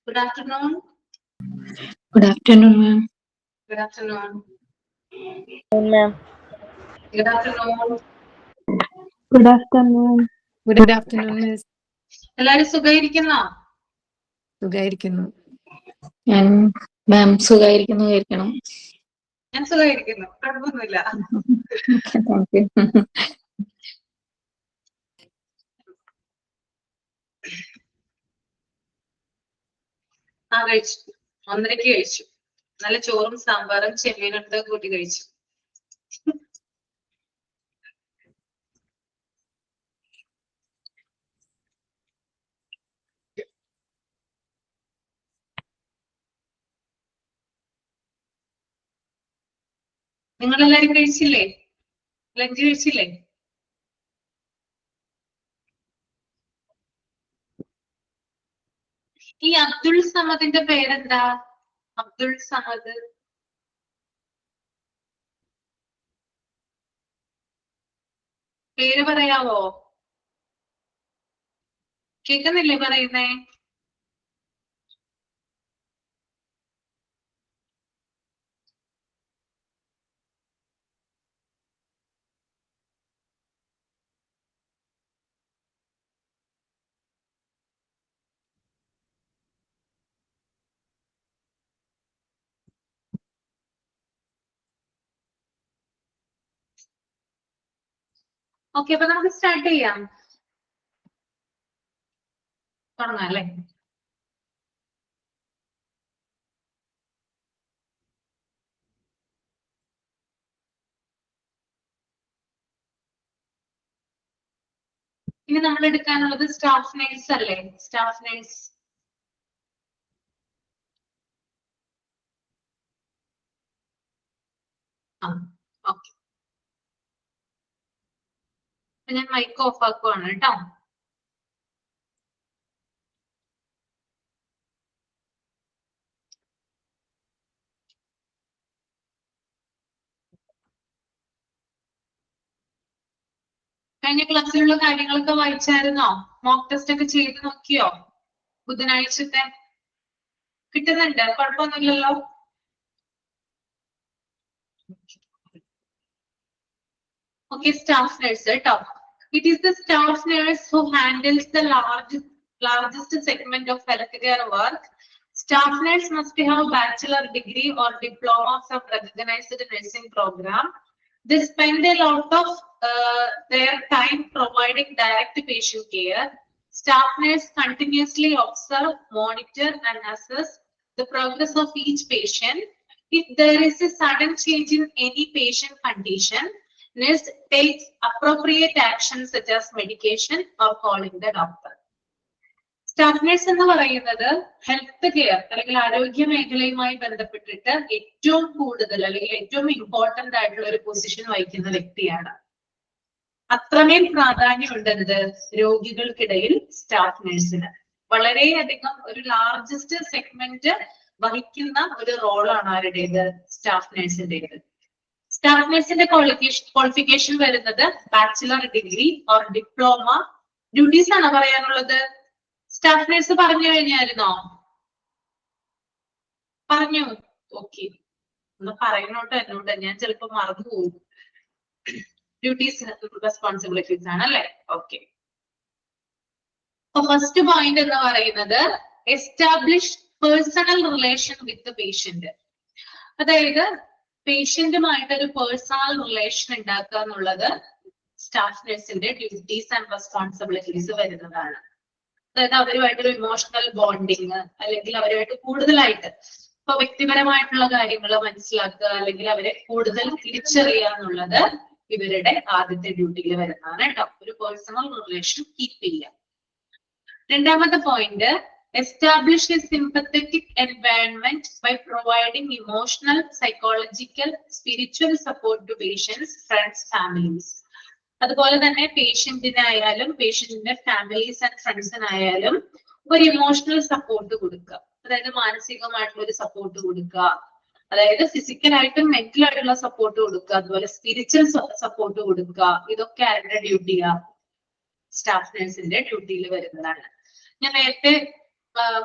Good afternoon. Good afternoon, ma'am. Good afternoon. Ma'am. Good afternoon. Good afternoon. Good afternoon, Miss. എല്ലാരും സുഖായിരിക്കുന്നോ? സുഖായിരിക്കുന്നു. ഞാൻ മാം സുഖായിരിക്കുന്നു വിചാരിക്കണം. ഞാൻ സുഖായിരിക്കുന്നു, കുഴപ്പമൊന്നുമില്ല. Thank you. കഴിച്ചു, 1:30 കഴിച്ചു. നല്ല ചോറും സാമ്പാറും ചെമ്മീനുണ്ട് കൂട്ടി കഴിച്ചു. നിങ്ങളെല്ലാരും കഴിച്ചില്ലേ? ലഞ്ച് കഴിച്ചില്ലേ? ഈ അബ്ദുൾ സമദിന്റെ പേരെന്താ? അബ്ദുൾ സമദ്. പേര് പറയാവോ? കേൾക്കുന്നില്ലേ പറയുന്നേ? ഓക്കെ, അപ്പൊ നമുക്ക് സ്റ്റാർട്ട് ചെയ്യാം. തുടങ്ങാം അല്ലേ? ഇനി നമ്മൾ എടുക്കാനുള്ളത് സ്റ്റാഫ് നഴ്സ് അല്ലേ? Staff nurse. ഓക്കെ, ഞാൻ മൈക്ക് ഓഫ് ആക്കുവാണ് കേട്ടോ. കഴിഞ്ഞ ക്ലാസ്സിലുള്ള കാര്യങ്ങളൊക്കെ വായിച്ചായിരുന്നോ? മോക്ക് ടെസ്റ്റ് ഒക്കെ ചെയ്ത് നോക്കിയോ? ബുധനാഴ്ചത്തെ കിട്ടുന്നുണ്ട്, കുഴപ്പമൊന്നുമില്ലല്ലോ. Okay, staff nurse കേട്ടോ. It is the staff nurse who handles the largest segment of healthcare work. Staff nurse must have a bachelor degree or diploma from recognized nursing program. They spend a lot of their time providing direct patient care. Staff nurse continuously observe, monitor, and assess the progress of each patient. If there is a sudden change in any patient condition, nurse takes appropriate actions such as medication or calling the doctor. Staff nurse എന്ന് പറയുന്നത് health care അല്ലെങ്കിൽ ആരോഗ്യ മേഖലയുമായി ബന്ധപ്പെട്ടിട്ട് ഏറ്റവും കൂടുതൽ അല്ലെങ്കിൽ ഏറ്റവും ഇമ്പോർട്ടന്റ് ആയിട്ടുള്ള ഒരു പൊസിഷൻ വഹിക്കുന്ന വ്യക്തിയാണ്. അത്രമേൽ പ്രാധാന്യമുണ്ട് എന്ത് രോഗികൾക്കിടയിൽ സ്റ്റാഫ് നഴ്സിന്. വളരെയധികം ഒരു ലാർജസ്റ്റ് സെഗ്മെന്റ് വഹിക്കുന്ന ഒരു റോളാണ് ആരുടേത്? സ്റ്റാഫ് നഴ്സിന്റേത്. സ്റ്റാഫ് നഴ്സിന്റെ ക്വാളിഫിക്കേഷൻ വരുന്നത് bachelor degree or diploma. Duties ആണ് പറയാനുള്ളത്. സ്റ്റാഫ് നഴ്സ് പറഞ്ഞു കഴിഞ്ഞായിരുന്നോ? പറഞ്ഞു. ഓക്കെ, ഒന്ന് പറയുന്നോട്ടോ എന്നോട്, ഞാൻ ചിലപ്പോ മറന്നു പോകും. ഡ്യൂട്ടീസ് റെസ്പോൺസിബിലിറ്റീസ് ആണ് അല്ലെ? ഓക്കെ, ഫസ്റ്റ് പോയിന്റ് എന്ന് പറയുന്നത് establish personal relation with patient. അതായത് പേഷ്യന്റുമായിട്ട് ഒരു പേഴ്സണൽ റിലേഷൻ ഉണ്ടാക്കുക എന്നുള്ളത് സ്റ്റാഫ് നഴ്സിന്റെ ഡ്യൂട്ടീസ് ആൻഡ് റെസ്പോൺസിബിലിറ്റീസ് വരുന്നതാണ്. അതായത് അവരുമായിട്ടൊരു ഇമോഷണൽ ബോണ്ടിങ് അല്ലെങ്കിൽ അവരുമായിട്ട് കൂടുതലായിട്ട് ഇപ്പൊ വ്യക്തിപരമായിട്ടുള്ള കാര്യങ്ങൾ മനസ്സിലാക്കുക അല്ലെങ്കിൽ അവരെ കൂടുതൽ തിരിച്ചറിയുക എന്നുള്ളത് ഇവരുടെ ആദ്യത്തെ ഡ്യൂട്ടിയിൽ വരുന്നതാണ് കേട്ടോ. ഒരു പേഴ്സണൽ റിലേഷൻ കീപ്പ് ചെയ്യുക. രണ്ടാമത്തെ point establish a sympathetic environment by providing emotional, psychological, spiritual support to patients, friends, families. അതുപോലെ തന്നെ പേഷ്യന്റിനായാലും പേഷ്യന്റിന്റെ ഫാമിലീസ് ആൻഡ് ഫ്രണ്ട്സിനായാലും ഒരു ഇമോഷണൽ സപ്പോർട്ട് കൊടുക്കുക. അതായത് മാനസികമായിട്ടുള്ള ഒരു സപ്പോർട്ട് കൊടുക്കുക, അതായത് ഫിസിക്കലായിട്ടും മെന്റലായിട്ടുള്ള സപ്പോർട്ട് കൊടുക്കുക, അതുപോലെ സ്പിരിച്വൽ സപ്പോർട്ട് കൊടുക്കുക. ഇതൊക്കെ ആരുടെ ഡ്യൂട്ടിയാ? സ്റ്റാഫ് നഴ്സിന്റെ ഡ്യൂട്ടിയിൽ വരുന്നതാണ്. ഞാൻ നേരത്തെ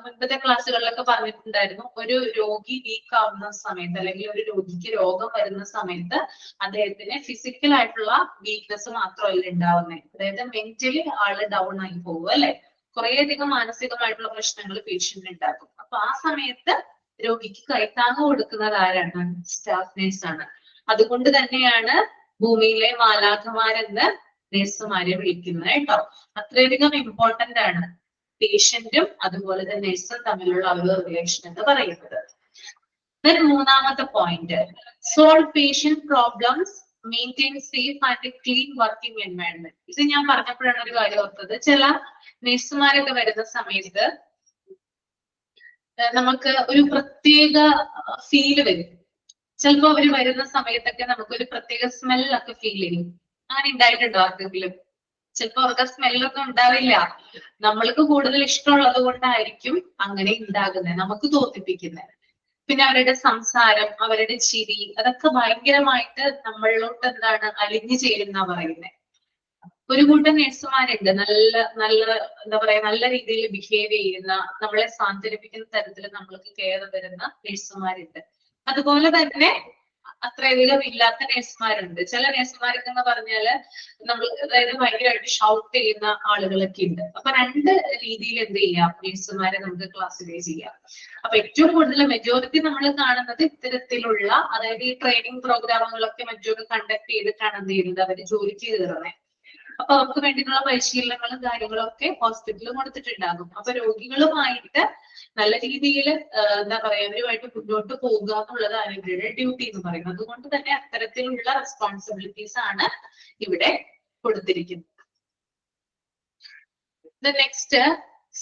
മുൻപത്തെ ക്ലാസ്സുകളിലൊക്കെ പറഞ്ഞിട്ടുണ്ടായിരുന്നു, ഒരു രോഗി വീക്ക് ആവുന്ന സമയത്ത് അല്ലെങ്കിൽ ഒരു രോഗിക്ക് രോഗം വരുന്ന സമയത്ത് അദ്ദേഹത്തിന് ഫിസിക്കൽ ആയിട്ടുള്ള വീക്ക്നെസ് മാത്രമല്ല ഉണ്ടാവുന്നത്, അതായത് മെന്റലി ആള് ഡൗൺ ആയി പോകും അല്ലെ, കുറേയധികം മാനസികമായിട്ടുള്ള പ്രശ്നങ്ങൾ പേഷ്യന്റ് ഉണ്ടാക്കും. അപ്പൊ ആ സമയത്ത് രോഗിക്ക് കൈത്താങ്ങ് കൊടുക്കുന്നത് ആരാണ്? സ്റ്റാഫ് നേഴ്സ് ആണ്. അതുകൊണ്ട് തന്നെയാണ് ഭൂമിയിലെ മാലാഖമാരെന്ന് നഴ്സുമാരെ വിളിക്കുന്നത് കേട്ടോ. അത്രയധികം ഇമ്പോർട്ടന്റ് ആണ് പേഷ്യന്റും അതുപോലെ തന്നെ നഴ്സും തമ്മിലുള്ള ഒരു റിലേഷൻ എന്ന് പറയുന്നത്. മൂന്നാമത്തെ point, solve patient problems, maintain safe and clean working environment. ഇത് ഞാൻ പറഞ്ഞപ്പോഴാണ് ഒരു കാര്യം ഓർത്തത്. ചില നഴ്സുമാരൊക്കെ വരുന്ന സമയത്ത് നമുക്ക് ഒരു പ്രത്യേക ഫീല് വരും. ചിലപ്പോ അവര് വരുന്ന സമയത്തൊക്കെ നമുക്കൊരു പ്രത്യേക സ്മെല്ലൊക്കെ ഫീൽ ചെയ്യും. അങ്ങനെ ഉണ്ടായിട്ടുണ്ടോ ആർക്കെങ്കിലും? ചിലപ്പോ അവർക്ക് സ്മെല്ലൊന്നും ഉണ്ടാവില്ല, നമ്മൾക്ക് കൂടുതൽ ഇഷ്ടമുള്ളത് കൊണ്ടായിരിക്കും അങ്ങനെ ഉണ്ടാകുന്നത്, നമുക്ക് തോന്നിപ്പിക്കുന്നത്. പിന്നെ അവരുടെ സംസാരം, അവരുടെ ചിരി, അതൊക്കെ ഭയങ്കരമായിട്ട് നമ്മളിലോട്ട് എന്താണ് അലിഞ്ഞു ചേരുന്ന പറയുന്നത്. ഒരു കൂട്ടം നഴ്സുമാരുണ്ട് നല്ല നല്ല എന്താ പറയാ നല്ല രീതിയിൽ ബിഹേവ് ചെയ്യുന്ന, നമ്മളെ സാന്ത്വനിപ്പിക്കുന്ന തരത്തിൽ നമ്മൾക്ക് കെയർ തരുന്ന നഴ്സുമാരുണ്ട്. അതുപോലെ തന്നെ അത്രയധികം ഇല്ലാത്ത നഴ്സുമാരുണ്ട്. ചില നഴ്സുമാരൊക്കെ എന്ന് പറഞ്ഞാല് നമ്മൾ അതായത് ഭയങ്കരമായിട്ട് ഷൗട്ട് ചെയ്യുന്ന ആളുകളൊക്കെ ഉണ്ട്. അപ്പൊ രണ്ട് രീതിയിൽ എന്ത് ചെയ്യാം, നഴ്സുമാരെ നമുക്ക് ക്ലാസിഫൈ ചെയ്യാം. അപ്പൊ ഏറ്റവും കൂടുതൽ മെജോറിറ്റി നമ്മൾ കാണുന്നത് ഇത്തരത്തിലുള്ള, അതായത് ഈ ട്രെയിനിങ് പ്രോഗ്രാമുകളൊക്കെ മറ്റൊക്കെ കണ്ടക്ട് ചെയ്തിട്ടാണ് എന്ത് ചെയ്യുന്നത്, അവര് ജോലിക്ക് കയറുന്നത്. അപ്പൊ അവർക്ക് വേണ്ടിയിട്ടുള്ള പരിശീലനങ്ങളും കാര്യങ്ങളും ഒക്കെ ഹോസ്പിറ്റലിൽ കൊടുത്തിട്ടുണ്ടാകും. അപ്പൊ രോഗികളുമായിട്ട് നല്ല രീതിയിൽ എന്താ പറയാ അവരുമായിട്ട് മുന്നോട്ട് പോകുക എന്നുള്ളത് അവരുടെ ഡ്യൂട്ടി എന്ന് പറയുന്നത്. അതുകൊണ്ട് തന്നെ അത്തരത്തിലുള്ള റെസ്പോൺസിബിലിറ്റീസ് ആണ് ഇവിടെ കൊടുത്തിരിക്കുന്നത്. Next,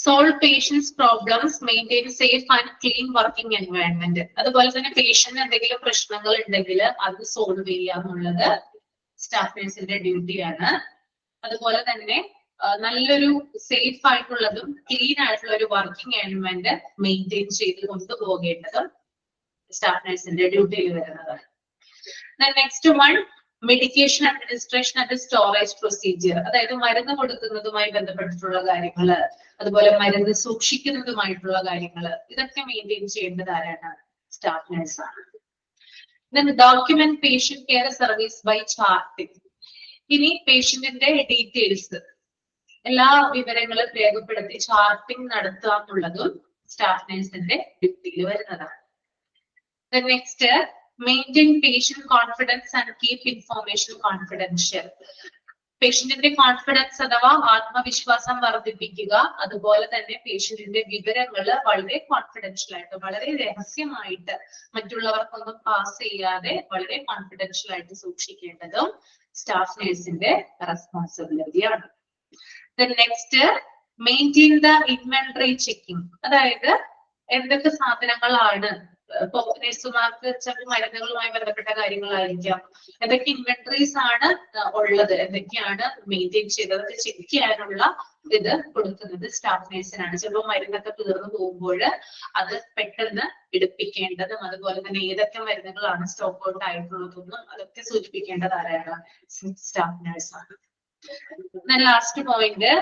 solve patients problems, maintain safe and clean working environment. അതുപോലെ തന്നെ പേഷ്യന്റ് എന്തെങ്കിലും പ്രശ്നങ്ങൾ ഉണ്ടെങ്കിൽ അത് സോൾവ് ചെയ്യുക എന്നുള്ളത് സ്റ്റാഫ് നഴ്സിന്റെ ഡ്യൂട്ടിയാണ്. അതുപോലെ തന്നെ നല്ലൊരു സേഫ് ആയിട്ടുള്ളതും ക്ലീൻ ആയിട്ടുള്ള ഒരു വർക്കിംഗ് എൻവയൺമെന്റ് മെയിൻറ്റെയിൻ ചെയ്ത് കൊണ്ടുപോകേണ്ടതും സ്റ്റാഫ് നഴ്സിന്റെ ഡ്യൂട്ടിയിൽ വരുന്നതാണ്. Next one, medication administration and storage procedure. അതായത് മരുന്ന് കൊടുക്കുന്നതുമായി ബന്ധപ്പെട്ടിട്ടുള്ള കാര്യങ്ങള്, അതുപോലെ മരുന്ന് സൂക്ഷിക്കുന്നതുമായിട്ടുള്ള കാര്യങ്ങള്, ഇതൊക്കെ മെയിൻറ്റെയിൻ ചെയ്യേണ്ടത് ആരാണ്? സ്റ്റാഫ് നഴ്സാണ്. Document patient care service by charting. ഇനി പേഷ്യന്റിന്റെ ഡീറ്റെയിൽസ്, എല്ലാ വിവരങ്ങളും രേഖപ്പെടുത്തി ചാർട്ടിംഗ് നടത്തുക എന്നുള്ളതും സ്റ്റാഫ് നഴ്സിന്റെ ഡ്യൂട്ടിയിൽ വരുന്നതാണ്. Next, maintain patient confidence and keep information confidential. പേഷ്യന്റിന്റെ കോൺഫിഡൻസ് അഥവാ ആത്മവിശ്വാസം വർദ്ധിപ്പിക്കുക, അതുപോലെ തന്നെ പേഷ്യന്റിന്റെ വിവരങ്ങൾ വളരെ കോൺഫിഡൻഷ്യൽ ആയിട്ട്, വളരെ രഹസ്യമായിട്ട്, മറ്റുള്ളവർക്കൊന്നും പാസ് ചെയ്യാതെ വളരെ കോൺഫിഡൻഷ്യൽ ആയിട്ട് സൂക്ഷിക്കേണ്ടതും സ്റ്റാഫ് നഴ്സിന്റെ റെസ്പോൺസിബിലിറ്റിയാണ്. Next, maintain the inventory checking. അതായത് എന്തൊക്കെ സാധനങ്ങളാണ്, ഇപ്പൊ നഴ്സുമാർക്ക് ചില മരുന്നുകളുമായി ബന്ധപ്പെട്ട കാര്യങ്ങളായിരിക്കാം, എന്തൊക്കെ ഇൻവെന്ററീസ് ആണ് ഉള്ളത്, എന്തൊക്കെയാണ് മെയിൻറ്റെയിൻ ചെയ്തത്, അതൊക്കെ ചെക്ക് ചെയ്യാനുള്ള ഇത് കൊടുക്കുന്നത് സ്റ്റാഫ് നഴ്സിനാണ്. ചിലപ്പോൾ മരുന്നൊക്കെ തീർന്നു പോകുമ്പോൾ അത് പെട്ടെന്ന് എടുപ്പിക്കേണ്ടതും, അതുപോലെ തന്നെ ഏതൊക്കെ മരുന്നുകളാണ് സ്റ്റോക്ക് ഔട്ട് ആയിട്ടുള്ളതെന്നും അതൊക്കെ സൂചിപ്പിക്കേണ്ടത് ആരാണ്? സ്റ്റാഫ് നഴ്സാണ്. Last point,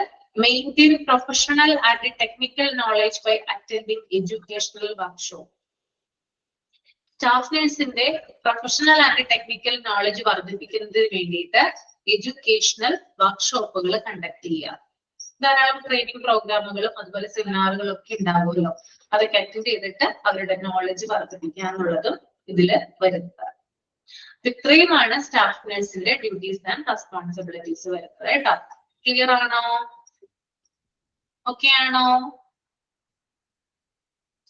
maintain professional and technical knowledge by attending educational workshop. Staff നഴ്സിന്റെ പ്രൊഫഷണൽ ആൻഡ് ടെക്നിക്കൽ നോളജ് വർദ്ധിപ്പിക്കുന്നതിന് വേണ്ടിയിട്ട് എഡ്യൂക്കേഷണൽ വർക്ക്ഷോപ്പുകൾ കണ്ടക്ട് ചെയ്യുക. ധാരാളം ട്രെയിനിങ് പ്രോഗ്രാമുകളും അതുപോലെ സെമിനാറുകളും ഒക്കെ ഉണ്ടാവുമല്ലോ, അതൊക്കെ അറ്റൻഡ് ചെയ്തിട്ട് അവരുടെ നോളജ് വർദ്ധിപ്പിക്കുക എന്നുള്ളതും ഇതില് വരുന്നത്. ഇത്രയുമാണ് സ്റ്റാഫ് നഴ്സിന്റെ ഡ്യൂട്ടീസ് ആൻഡ് റെസ്പോൺസിബിലിറ്റീസ് വരുന്നത് കേട്ടോ. ക്ലിയർ ആണോ? ഓക്കെ ആണോ?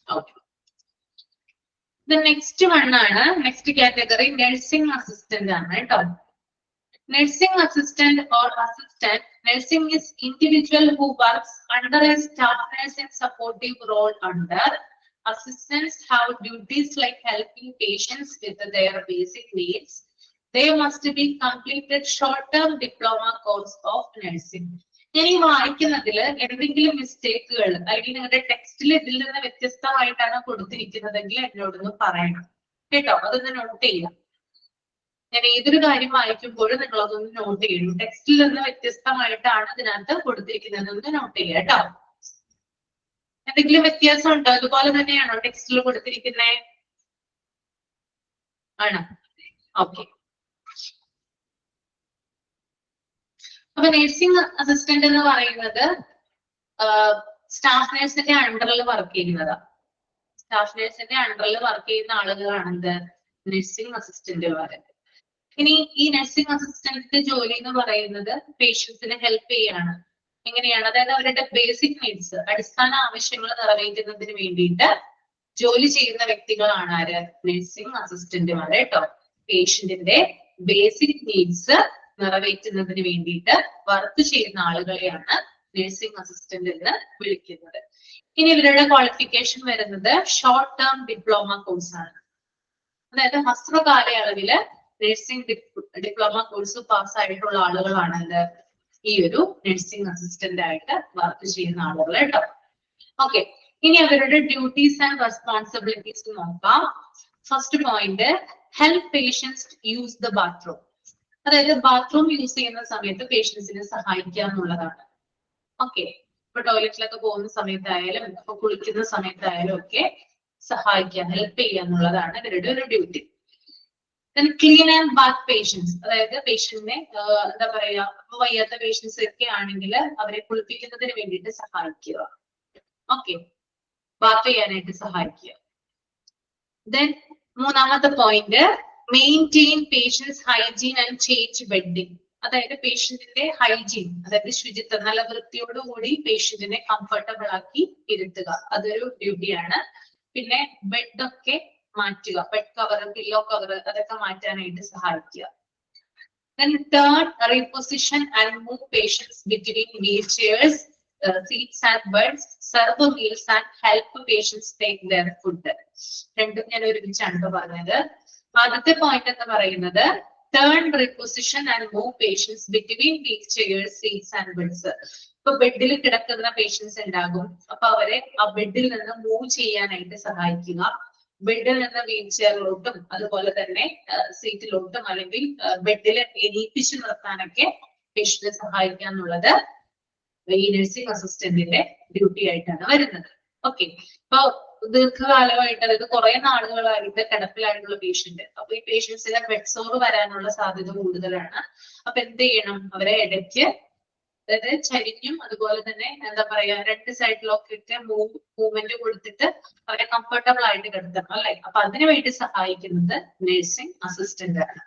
ഓക്കെ. നെക്സ്റ്റ് വൺ ആണ്, നെക്സ്റ്റ് കാറ്റഗറി നഴ്സിംഗ് അസിസ്റ്റന്റ് ആണ് കേട്ടോ. Nursing assistant or assistant. Nursing is individual who works under a staff nurse in supportive role under. Assistants have duties like helping patients with their basic needs. They must be completed short-term diploma course of nursing. ഞാൻ ഈ വായിക്കുന്നതിൽ എന്തെങ്കിലും മിസ്റ്റേക്കുകൾ അല്ലെങ്കിൽ നിങ്ങളുടെ ടെക്സ്റ്റിൽ ഇതിൽ നിന്ന് വ്യത്യസ്തമായിട്ടാണ് കൊടുത്തിരിക്കുന്നതെങ്കിൽ എന്നോടൊന്ന് പറയണം കേട്ടോ. അതൊന്ന് നോട്ട് ചെയ്യാം. ഞാൻ ഏതൊരു കാര്യം വായിക്കുമ്പോഴും നിങ്ങൾ അതൊന്ന് നോട്ട് ചെയ്യണം. ടെക്സ്റ്റിൽ നിന്ന് വ്യത്യസ്തമായിട്ടാണ് ഇതിനകത്ത് കൊടുത്തിരിക്കുന്നതെന്ന് നോട്ട് ചെയ്യുക കേട്ടോ. എന്തെങ്കിലും വ്യത്യാസം ഉണ്ടോ? അതുപോലെ തന്നെയാണോ ടെക്സ്റ്റിൽ കൊടുത്തിരിക്കുന്നത്? ആണോ? ഓക്കെ. അപ്പൊ നഴ്സിംഗ് അസിസ്റ്റന്റ് എന്ന് പറയുന്നത് സ്റ്റാഫ് നഴ്സിന്റെ അണ്ടറിൽ വർക്ക് ചെയ്യുന്നതാ. സ്റ്റാഫ് നഴ്സിന്റെ അണ്ടറിൽ വർക്ക് ചെയ്യുന്ന ആളുകളാണ് എന്ത് നഴ്സിംഗ് അസിസ്റ്റന്റുമാര്. ഇനി ഈ നഴ്സിംഗ് അസിസ്റ്റന്റിന്റെ ജോലി എന്ന് പറയുന്നത് പേഷ്യൻസിനെ ഹെൽപ്പ് ചെയ്യാണ്. എങ്ങനെയാണ്? അതായത് അവരുടെ ബേസിക് നീഡ്സ്, അടിസ്ഥാന ആവശ്യങ്ങൾ നിറവേറ്റുന്നതിന് വേണ്ടിയിട്ട് ജോലി ചെയ്യുന്ന വ്യക്തികളാണ് ആര്? നഴ്സിംഗ് അസിസ്റ്റന്റുമാര് കേട്ടോ. പേഷ്യന്റിന്റെ ബേസിക് നീഡ്സ് നിറവേറ്റുന്നതിന് വേണ്ടിയിട്ട് വർക്ക് ചെയ്യുന്ന ആളുകളെയാണ് നഴ്സിംഗ് അസിസ്റ്റന്റ് എന്ന് വിളിക്കുന്നത്. ഇനി ഇവരുടെ ക്വാളിഫിക്കേഷൻ വരുന്നത് ഷോർട്ട് ടേം ഡിപ്ലോമ കോഴ്സ് ആണ്. അതായത് ഹ്രസ്വ കാലയളവില് നഴ്സിംഗ് ഡിപ്ലോമ കോഴ്സ് പാസ്സായിട്ടുള്ള ആളുകളാണ് എന്ത് ഈ ഒരു നഴ്സിംഗ് അസിസ്റ്റന്റ് ആയിട്ട് വർക്ക് ചെയ്യുന്ന ആളുകൾ കേട്ടോ. ഓക്കെ, ഇനി അവരുടെ ഡ്യൂട്ടീസ് ആൻഡ് റെസ്പോൺസിബിലിറ്റീസ് നോക്കാം. First point, help patients use the bathroom. അതായത് ബാത്റൂം യൂസ് ചെയ്യുന്ന സമയത്ത് പേഷ്യൻസിനെ സഹായിക്കുക എന്നുള്ളതാണ്. ഓക്കെ, ഇപ്പൊ ടോയ്ലറ്റിലൊക്കെ പോകുന്ന സമയത്തായാലും ഇപ്പൊ കുളിക്കുന്ന സമയത്തായാലും ഒക്കെ സഹായിക്കുക, ഹെൽപ്പ് ചെയ്യുക എന്നുള്ളതാണ് ഇവരുടെ ഒരു duty. Clean and bath patients, അതായത് പേഷ്യന്റിനെ എന്താ പറയാ, വയ്യാത്ത പേഷ്യൻസ് ഒക്കെ ആണെങ്കിൽ അവരെ കുളിപ്പിക്കുന്നതിന് വേണ്ടിയിട്ട് സഹായിക്കുക. ഓക്കെ, ബാത്ത് ചെയ്യാനായിട്ട് സഹായിക്കുക. ദെൻ മൂന്നാമത്തെ point, maintain patients hygiene and change bedding. അതായത് പേഷ്യന്റിന്റെ ഹൈജീൻ, അതായത് ശുചിത്വം, നല്ല വൃത്തിയോടുകൂടി പേഷ്യന്റിനെ കംഫർട്ടബിൾ ആക്കി ഇരുത്തുക, അതൊരു ഡ്യൂട്ടിയാണ്. പിന്നെ ബെഡൊക്കെ മാറ്റുക, ബെഡ് കവർ, പില്ലോ കവർ അതൊക്കെ മാറ്റാനായിട്ട് സഹായിക്കുക. Then third, reposition and move patients between wheelchairs, seats and beds, serve meals and help patients take their food. രണ്ടും ഞാൻ ഒരുമിച്ചാണ് പറഞ്ഞത്. ആദ്യത്തെ പോയിന്റ് എന്ന് പറയുന്നത് turn reposition and move patients between wheelchairs, seats and beds. ഇപ്പൊ ബെഡിൽ കിടക്കുന്ന പേഷ്യൻസ് ഉണ്ടാകും, അപ്പൊ അവരെ ആ ബെഡിൽ നിന്ന് മൂവ് ചെയ്യാനായിട്ട് സഹായിക്കുക. ബെഡിൽ നിന്ന് വീൽ ചെയറിലോട്ടും അതുപോലെ തന്നെ സീറ്റിലോട്ടും അല്ലെങ്കിൽ ബെഡിൽ എണീപ്പിച്ചു നിർത്താനൊക്കെ പേഷ്യന്റിനെ സഹായിക്കുക എന്നുള്ളത് ഈ നഴ്സിംഗ് അസിസ്റ്റന്റിന്റെ ഡ്യൂട്ടി ആയിട്ടാണ് വരുന്നത്. ഓക്കെ, ഇപ്പൊ ദീർഘകാലമായിട്ട്, അതായത് കുറെ നാളുകളായിട്ട് കിടപ്പിലായിട്ടുള്ള പേഷ്യന്റ്, അപ്പൊ ഈ പേഷ്യൻസിന് ബെഡ് സോർ വരാനുള്ള സാധ്യത കൂടുതലാണ്. അപ്പൊ എന്ത് ചെയ്യണം? അവരെ ഇടയ്ക്ക്, അതായത് ചരിഞ്ഞും അതുപോലെ തന്നെ എന്താ പറയാ രണ്ട് സൈഡിലൊക്കെ മൂവ്മെന്റ് കൊടുത്തിട്ട് അവരെ കംഫർട്ടബിൾ ആയിട്ട് കിടത്തണം അല്ലെ. അപ്പൊ അതിനു വേണ്ടി സഹായിക്കുന്നത് നഴ്സിംഗ് അസിസ്റ്റന്റ് ആണ്.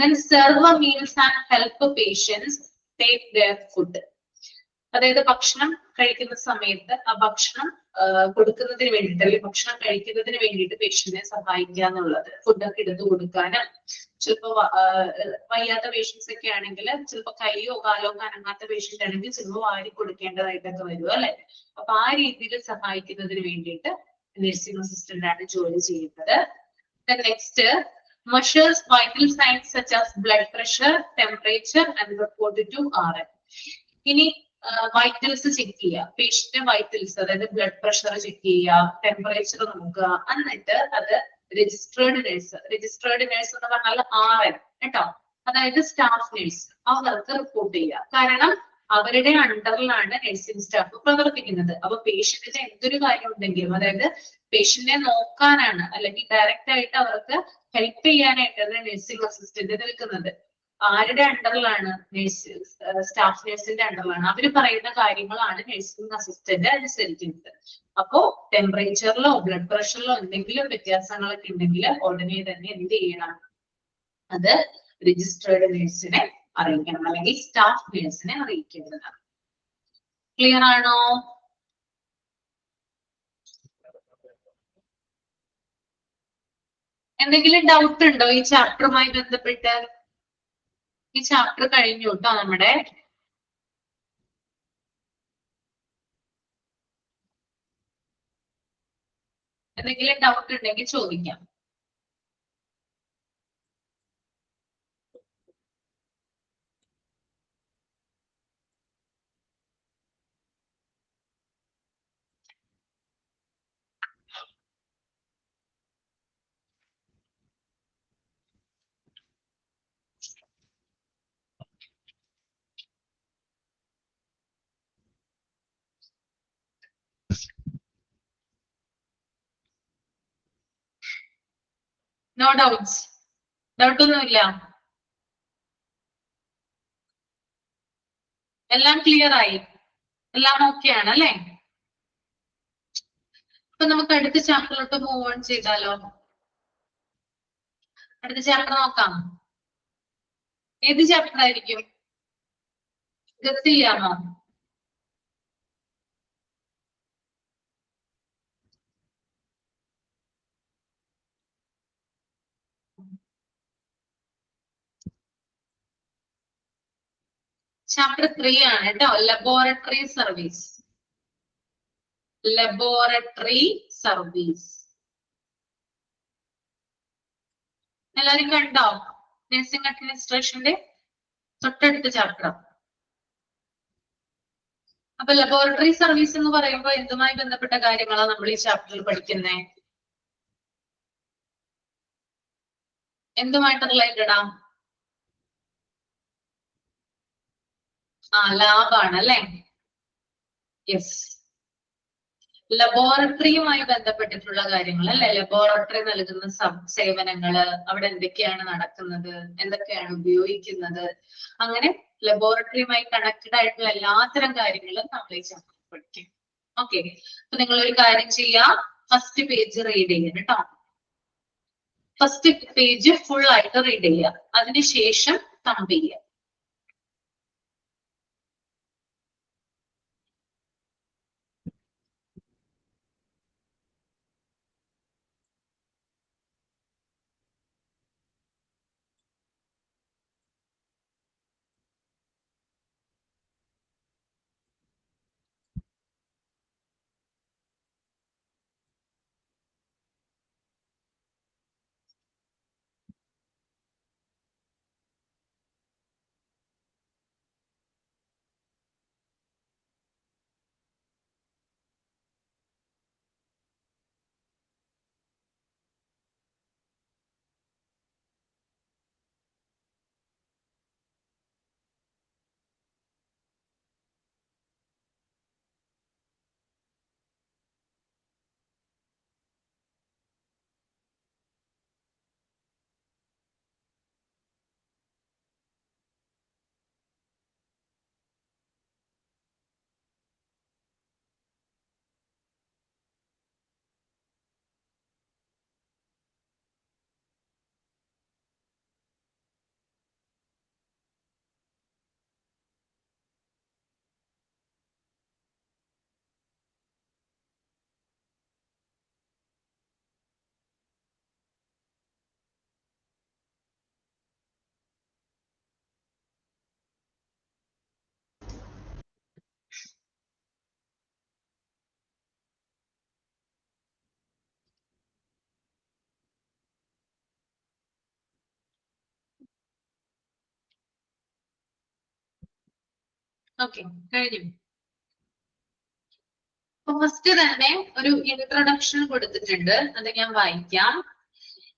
Then serve meals and help patients take their food. അതായത് ഭക്ഷണം കഴിക്കുന്ന സമയത്ത് ആ ഭക്ഷണം കൊടുക്കുന്നതിന് വേണ്ടിയിട്ട്, അല്ലെങ്കിൽ ഭക്ഷണം കഴിക്കുന്നതിന് വേണ്ടിയിട്ട് പേഷ്യന്റിനെ സഹായിക്കുക എന്നുള്ളത്. ഫുഡൊക്കെ എടുത്തു കൊടുക്കാനും, ചിലപ്പോ വയ്യാത്ത പേഷ്യൻസ് ഒക്കെ ആണെങ്കിൽ ചിലപ്പോ കൈയോ കാലോ ഒക്കെ അനങ്ങാത്ത പേഷ്യന്റ് ആണെങ്കിൽ ചിലപ്പോ വാരി കൊടുക്കേണ്ടതായിട്ടൊക്കെ വരും അല്ലെ. അപ്പൊ ആ രീതിയിൽ സഹായിക്കുന്നതിന് വേണ്ടിയിട്ട് നഴ്സിംഗ് അസിസ്റ്റന്റ് ആണ് ജോലി ചെയ്യുന്നത്. Next, measures vital signs such as blood pressure, temperature and report to RN. ഇനി വൈറ്റൽസ് ചെക്ക് ചെയ്യുക, പേഷ്യന്റ് വൈറ്റൽസ്, അതായത് ബ്ലഡ് പ്രഷർ ചെക്ക് ചെയ്യുക, ടെമ്പറേച്ചർ നോക്കുക, എന്നിട്ട് അത് രജിസ്ട്രേർഡ് നഴ്സ് എന്ന് പറഞ്ഞാൽ RN കേട്ടോ, അതായത് സ്റ്റാഫ് നഴ്സ്, അവർക്ക് റിപ്പോർട്ട് ചെയ്യുക. കാരണം അവരുടെ അണ്ടറിലാണ് നഴ്സിംഗ് സ്റ്റാഫ് പ്രവർത്തിക്കുന്നത്. അപ്പൊ പേഷ്യന്റിന് എന്തൊരു കാര്യം ഉണ്ടെങ്കിലും, അതായത് പേഷ്യന്റിനെ നോക്കാനാണ് അല്ലെങ്കിൽ ഡയറക്റ്റ് ആയിട്ട് അവർക്ക് ഹെൽപ്പ് ചെയ്യാനായിട്ടാണ് നഴ്സിംഗ് അസിസ്റ്റന്റ് നിൽക്കുന്നത്. ആരുടെ അണ്ടറിലാണ്? സ്റ്റാഫ് നഴ്സിന്റെ അണ്ടറിലാണ്. അവര് പറയുന്ന കാര്യങ്ങളാണ് നഴ്സിംഗ് അസിസ്റ്റന്റ് അനുസരിക്കുന്നത്. അപ്പോ ടെമ്പറേച്ചറിലോ ബ്ലഡ് പ്രഷറിലോ എന്തെങ്കിലും വ്യത്യാസങ്ങളൊക്കെ ഉണ്ടെങ്കിൽ ഉടനെ തന്നെ എന്ത് ചെയ്യണം? അത് രജിസ്ട്രേർഡ് നഴ്സിനെ അറിയിക്കണം, അല്ലെങ്കിൽ സ്റ്റാഫ് നഴ്സിനെ അറിയിക്കേണ്ടതാണ്. ക്ലിയർ ആണോ? എന്തെങ്കിലും ഡൗട്ട് ഉണ്ടോ ഈ ചാപ്റ്ററുമായി ബന്ധപ്പെട്ട്? ഈ ചാപ്റ്റർ കഴിഞ്ഞു കേട്ടോ നമ്മുടെ. എന്തെങ്കിലും ഡൗട്ട് ഉണ്ടെങ്കിൽ ചോദിക്കാം. No doubts? ഡൗട്ടൊന്നുമില്ല? എല്ലാം ക്ലിയർ ആയി? എല്ലാം ഓക്കെ ആണ് അല്ലെ? അപ്പൊ നമുക്ക് അടുത്ത ചാപ്റ്ററിലോട്ട് മൂവ് ഓൺ ചെയ്താലോ? അടുത്ത ചാപ്റ്റർ നോക്കാം. ഏത് ചാപ്റ്റർ ആയിരിക്കും? ഗസ് ചെയ്യാമോ? ചാപ്റ്റർ 3 ആണ് കേട്ടോ. Laboratory service. ലബോറട്ടറി സർവീസ് എല്ലാരും കണ്ടോ? നഴ്സിംഗ് അഡ്മിനിസ്ട്രേഷന്റെ തൊട്ടടുത്ത ചാപ്റ്റർ. അപ്പൊ ലബോറട്ടറി സർവീസ് എന്ന് പറയുമ്പോൾ എന്തുമായി ബന്ധപ്പെട്ട കാര്യങ്ങളാണ് നമ്മൾ ഈ ചാപ്റ്ററിൽ പഠിക്കുന്നത്? എന്തുമായിട്ട് റിലേറ്റഡ് ആ? ലാബാണ് അല്ലെ? യെസ്, ലബോറട്ടറിയുമായി ബന്ധപ്പെട്ടിട്ടുള്ള കാര്യങ്ങൾ അല്ലെ? ലബോറട്ടറി നൽകുന്ന സേവനങ്ങള്, അവിടെ എന്തൊക്കെയാണ് നടക്കുന്നത്, എന്തൊക്കെയാണ് ഉപയോഗിക്കുന്നത്, അങ്ങനെ ലബോറട്ടറിയുമായി കണക്റ്റഡ് ആയിട്ടുള്ള എല്ലാത്തരം കാര്യങ്ങളും നമ്മൾ ഈ ചാപ്റ്ററിൽ പഠിക്കും. ഓക്കെ, അപ്പൊ നിങ്ങൾ ഒരു കാര്യം ചെയ്യാം, ഫസ്റ്റ് പേജ് റീഡ് ചെയ്യാം കേട്ടോ. ഫസ്റ്റ് പേജ് ഫുൾ ആയിട്ട് റീഡ് ചെയ്യുക, അതിനുശേഷം തമ്പ് ചെയ്യുക. ഓക്കെ, കഴിഞ്ഞു. അപ്പൊ ഫസ്റ്റ് തന്നെ ഒരു ഇൻട്രൊഡക്ഷൻ കൊടുത്തിട്ടുണ്ട്, അത് ഞാൻ വായിക്കാം.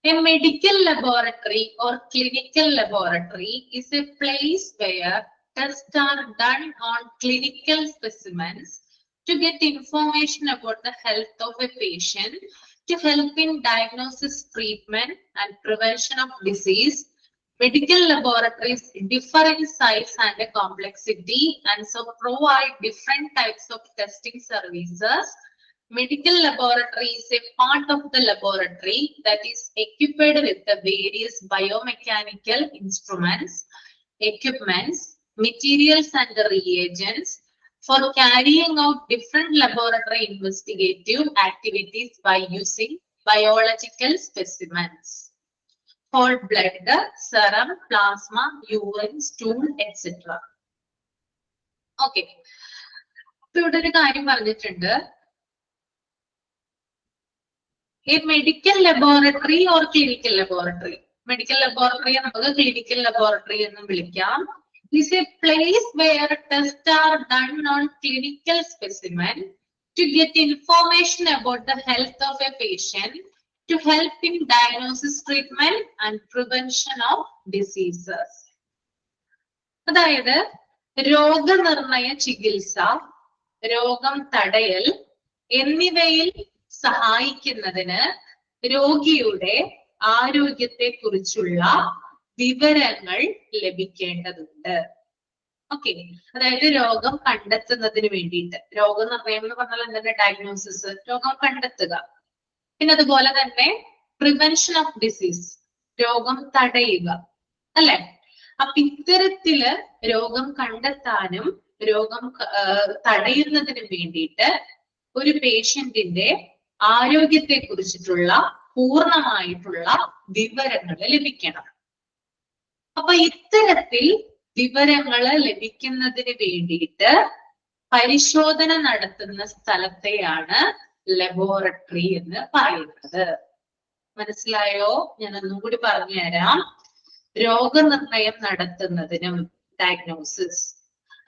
A medical laboratory or clinical laboratory is a place where tests are done on clinical specimens to get information about the health of a patient, to help in diagnosis, treatment, and prevention of disease. Medical laboratories differ in size and complexity, and so provide different types of testing services. Medical laboratory is a part of the laboratory that is equipped with the various biomechanical instruments, equipments, materials, and reagents for carrying out different laboratory investigative activities by using biological specimens. Whole blood, serum, plasma, urine, stool, etc. Okay. ഇപ്പൊ ഇവിടെ ഒരു കാര്യം പറഞ്ഞിട്ടുണ്ട്. A medical laboratory or clinical laboratory. Medical laboratory നമുക്ക് clinical laboratory എന്നും വിളിക്കാം. Is a place where tests are done on clinical specimen to get information about the health of a patient, to help in diagnosis, treatment, and prevention of diseases. അതായത് രോഗനിർണയ ചികിത്സ, രോഗം തടയൽ എന്നിവയിൽ സഹായിക്കുന്നതിന് രോഗിയുടെ ആരോഗ്യത്തെ കുറിച്ചുള്ള വിവരങ്ങൾ ലഭിക്കേണ്ടതുണ്ട്. ഓക്കെ, അതായത് രോഗം കണ്ടെത്തുന്നതിന് വേണ്ടിയിട്ട്, രോഗനിർണയം എന്ന് പറഞ്ഞാൽ എന്താണ്? ഡയഗ്നോസിസ്, രോഗം കണ്ടെത്തുക. പിന്നെ അതുപോലെ തന്നെ പ്രിവെൻഷൻ ഓഫ് ഡിസീസ്, രോഗം തടയുക, അല്ലെ? അപ്പൊ ഇത്തരത്തില് രോഗം കണ്ടെത്താനും രോഗം തടയുന്നതിനും വേണ്ടിയിട്ട് ഒരു പേഷ്യന്റിന്റെ ആരോഗ്യത്തെ കുറിച്ചിട്ടുള്ള പൂർണ്ണമായിട്ടുള്ള വിവരങ്ങൾ ലഭിക്കണം. അപ്പൊ ഇത്തരത്തിൽ വിവരങ്ങൾ ലഭിക്കുന്നതിന് വേണ്ടിയിട്ട് പരിശോധന നടത്തുന്ന സ്ഥലത്തെയാണ് ലബോറട്ടറി എന്ന് പറയുന്നത്. മനസ്സിലായോ? ഞാൻ ഒന്നും കൂടി പറഞ്ഞുതരാം. രോഗനിർണയം നടത്തുന്നതിനും, ഡയഗ്നോസിസ്,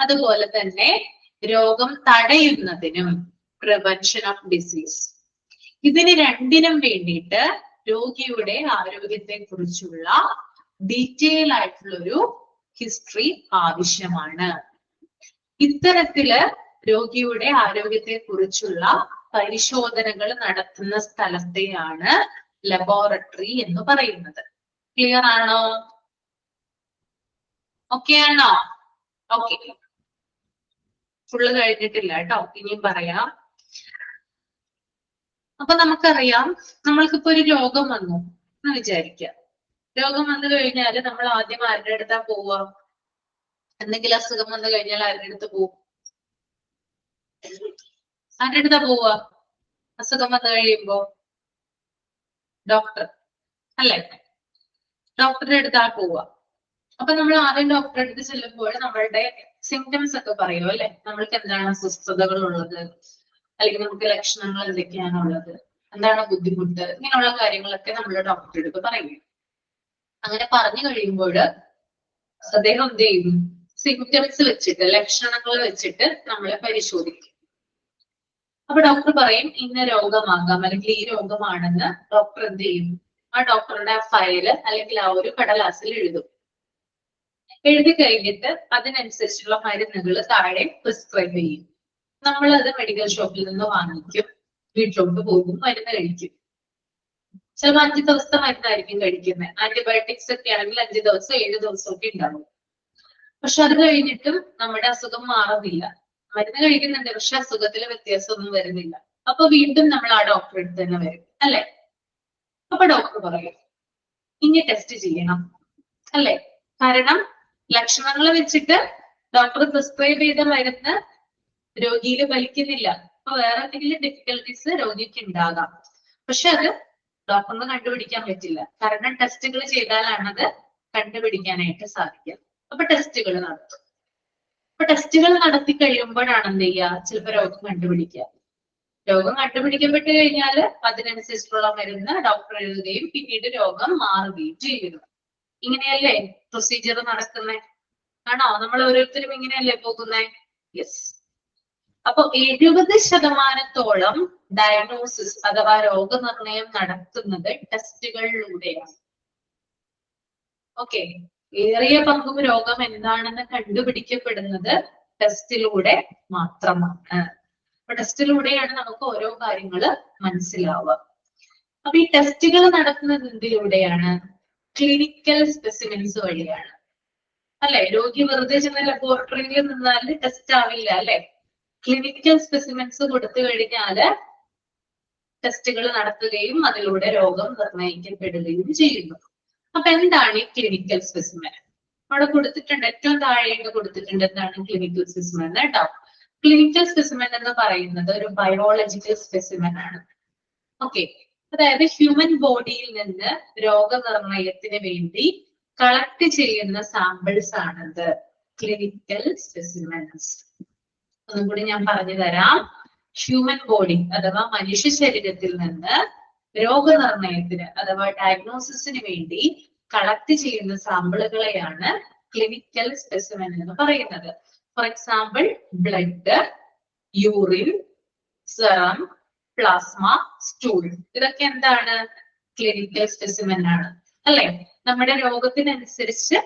അതുപോലെ തന്നെ രോഗം തടയുന്നതിനും, പ്രിവെൻഷൻ ഓഫ് ഡിസീസ്, ഇതിന് രണ്ടിനും വേണ്ടിയിട്ട് രോഗിയുടെ ആരോഗ്യത്തെ കുറിച്ചുള്ള ഡീറ്റെയിൽ ആയിട്ടുള്ളൊരു ഹിസ്റ്ററി ആവശ്യമാണ്. ഇത്തരത്തില് രോഗിയുടെ ആരോഗ്യത്തെ കുറിച്ചുള്ള പരിശോധനകൾ നടത്തുന്ന സ്ഥലത്തെയാണ് ലബോറട്ടറി എന്ന് പറയുന്നത്. ക്ലിയർ ആണോ? ഓക്കെ ആണോ? ഓക്കെ, ഫുള്ള് കഴിഞ്ഞിട്ടില്ല കേട്ടോ, ഇനിയും പറയാം. അപ്പൊ നമുക്കറിയാം, നമ്മൾക്കിപ്പോ ഒരു രോഗം വന്നു എന്ന് വിചാരിക്കാം. രോഗം വന്നു കഴിഞ്ഞാല് നമ്മൾ ആദ്യം ആരുടെ അടുത്താ പോവുക? എന്തെങ്കിലും അസുഖം വന്നു കഴിഞ്ഞാൽ ആരുടെ അടുത്ത് പോവും? ആരുടെ അടുത്താ പോവുക? അസുഖം വന്നു കഴിയുമ്പോ ഡോക്ടർ, അല്ലെ? ഡോക്ടറുടെ അടുത്താ പോവുക. അപ്പൊ നമ്മൾ ആദ്യം ഡോക്ടറുടെ അടുത്ത് ചെല്ലുമ്പോൾ നമ്മളുടെ സിംറ്റംസ് ഒക്കെ പറയും, അല്ലെ? നമ്മൾക്ക് എന്താണ് അസ്വസ്ഥതകൾ ഉള്ളത്, അല്ലെങ്കിൽ നമുക്ക് ലക്ഷണങ്ങൾ എന്തൊക്കെയാണുള്ളത്, എന്താണ് ബുദ്ധിമുട്ട്, ഇങ്ങനെയുള്ള കാര്യങ്ങളൊക്കെ നമ്മൾ ഡോക്ടറുടെ അടുത്ത് പറയും. അങ്ങനെ പറഞ്ഞു കഴിയുമ്പോൾ അദ്ദേഹം എന്ത് ചെയ്യും? സിംറ്റംസ് വെച്ചിട്ട്, ലക്ഷണങ്ങൾ വെച്ചിട്ട് നമ്മളെ പരിശോധിക്കും. അപ്പൊ ഡോക്ടർ പറയും ഇന്ന രോഗമാകാം, അല്ലെങ്കിൽ ഈ രോഗമാണെന്ന് ഡോക്ടർ എന്ത് ചെയ്യും? ആ ഡോക്ടറുടെ ആ ഫയല് അല്ലെങ്കിൽ ആ ഒരു കടലാസിൽ എഴുതും. എഴുതി കഴിഞ്ഞിട്ട് അതിനനുസരിച്ചുള്ള മരുന്നുകൾ താഴെ പ്രിസ്ക്രൈബ് ചെയ്യും. നമ്മളത് മെഡിക്കൽ ഷോപ്പിൽ നിന്ന് വാങ്ങിക്കും, വീട്ടിലോട്ട് പോകും, മരുന്ന് കഴിക്കും. ചിലപ്പോൾ 5 ദിവസത്തെ മരുന്നായിരിക്കും കഴിക്കുന്നത്. ആന്റിബയോട്ടിക്സ് ഒക്കെ ആണെങ്കിൽ 5 ദിവസം 7 ദിവസം ഒക്കെ ഉണ്ടാവും. പക്ഷെ അത് കഴിഞ്ഞിട്ടും നമ്മുടെ അസുഖം മാറുന്നില്ല. മരുന്ന് കഴിക്കുന്നുണ്ട്, പക്ഷെ അസുഖത്തിൽ വ്യത്യാസമൊന്നും വരുന്നില്ല. അപ്പൊ വീണ്ടും നമ്മൾ ആ ഡോക്ടറെ അടുത്ത് തന്നെ വരും, അല്ലെ? അപ്പൊ ഡോക്ടർ പറയും ഇനി ടെസ്റ്റ് ചെയ്യണം, അല്ലെ? കാരണം ലക്ഷണങ്ങൾ വെച്ചിട്ട് ഡോക്ടർ പ്രിസ്ക്രൈബ് ചെയ്ത മരുന്ന് രോഗിയിൽ ഫലിക്കുന്നില്ല. അപ്പൊ വേറെ എന്തെങ്കിലും ഡിഫിക്കൽട്ടീസ് രോഗിക്ക് ഉണ്ടാകാം. പക്ഷെ അത് ഡോക്ടറിന് കണ്ടുപിടിക്കാൻ പറ്റില്ല. കാരണം ടെസ്റ്റുകൾ ചെയ്താലാണത് കണ്ടുപിടിക്കാനായിട്ട് സാധിക്കുക. അപ്പൊ ടെസ്റ്റുകൾ നടത്തും. അപ്പൊ ടെസ്റ്റുകൾ നടത്തി കഴിയുമ്പോഴാണ് എന്ത് ചെയ്യുക? ചിലപ്പോൾ രോഗം കണ്ടുപിടിക്കുക. രോഗം കണ്ടുപിടിക്കപ്പെട്ട് കഴിഞ്ഞാൽ അതിനനുസരിച്ചുള്ള മരുന്ന് ഡോക്ടർ എഴുതുകയും പിന്നീട് രോഗം മാറുകയും ചെയ്യുന്നു. ഇങ്ങനെയല്ലേ പ്രൊസീജിയർ നടക്കുന്നേ? ആണോ? നമ്മൾ ഓരോരുത്തരും ഇങ്ങനെയല്ലേ പോകുന്നേ? യെസ്. അപ്പൊ 70% ഡയഗ്നോസിസ് അഥവാ രോഗനിർണയം നടത്തുന്നത് ടെസ്റ്റുകളിലൂടെയാണ്. ഓക്കെ, ഏറിയ പങ്കും രോഗം എന്താണെന്ന് കണ്ടുപിടിക്കപ്പെടുന്നത് ടെസ്റ്റിലൂടെ മാത്രമാണ്. അപ്പൊ ടെസ്റ്റിലൂടെയാണ് നമുക്ക് ഓരോ കാര്യങ്ങള് മനസ്സിലാവുക. അപ്പൊ ഈ ടെസ്റ്റുകൾ നടത്തുന്നത് എന്തിലൂടെയാണ്? ക്ലിനിക്കൽ സ്പെസിമെൻസ് വഴിയാണ്, അല്ലെ? രോഗി വെറുതെ ചെന്ന ലബോറട്ടറിയിൽ നിന്നാൽ ടെസ്റ്റ് ആവില്ല, അല്ലെ? ക്ലിനിക്കൽ സ്പെസിമെൻസ് കൊടുത്തു കഴിഞ്ഞാല് ടെസ്റ്റുകൾ നടത്തുകയും അതിലൂടെ രോഗം നിർണ്ണയിക്കപ്പെടുകയും ചെയ്യുന്നു. അപ്പൊ എന്താണ് ഈ ക്ലിനിക്കൽ സ്പെസിമെൻ? അവിടെ കൊടുത്തിട്ടുണ്ട്, ഏറ്റവും താഴെയൊക്കെ കൊടുത്തിട്ടുണ്ട് എന്താണ് ക്ലിനിക്കൽ സ്പെസിമെൻ കേട്ടോ. ക്ലിനിക്കൽ സ്പെസിമെൻ എന്ന് പറയുന്നത് ഒരു ബയോളജിക്കൽ സ്പെസിമെൻ ആണ്. ഓക്കെ, അതായത് ഹ്യൂമൻ ബോഡിയിൽ നിന്ന് രോഗനിർണയത്തിന് വേണ്ടി കളക്ട് ചെയ്യുന്ന സാമ്പിൾസ് ആണത് ക്ലിനിക്കൽ സ്പെസിമെൻസ്. ഒന്നും കൂടി ഞാൻ പറഞ്ഞു തരാം. ഹ്യൂമൻ ബോഡി അഥവാ മനുഷ്യ ശരീരത്തിൽ നിന്ന് രോഗനിർണയത്തിന് അഥവാ ഡയഗ്നോസിസിന് വേണ്ടി കളക്ട് ചെയ്യുന്ന സാമ്പിളുകളെയാണ് ക്ലിനിക്കൽ സ്പെസിമെൻ എന്ന് പറയുന്നത്. For example blood, urine, serum, plasma, stool, ഇതൊക്കെ എന്താണ്? ക്ലിനിക്കൽ സ്പെസിമെൻ ആണ്, അല്ലെ? നമ്മുടെ രോഗത്തിനനുസരിച്ച്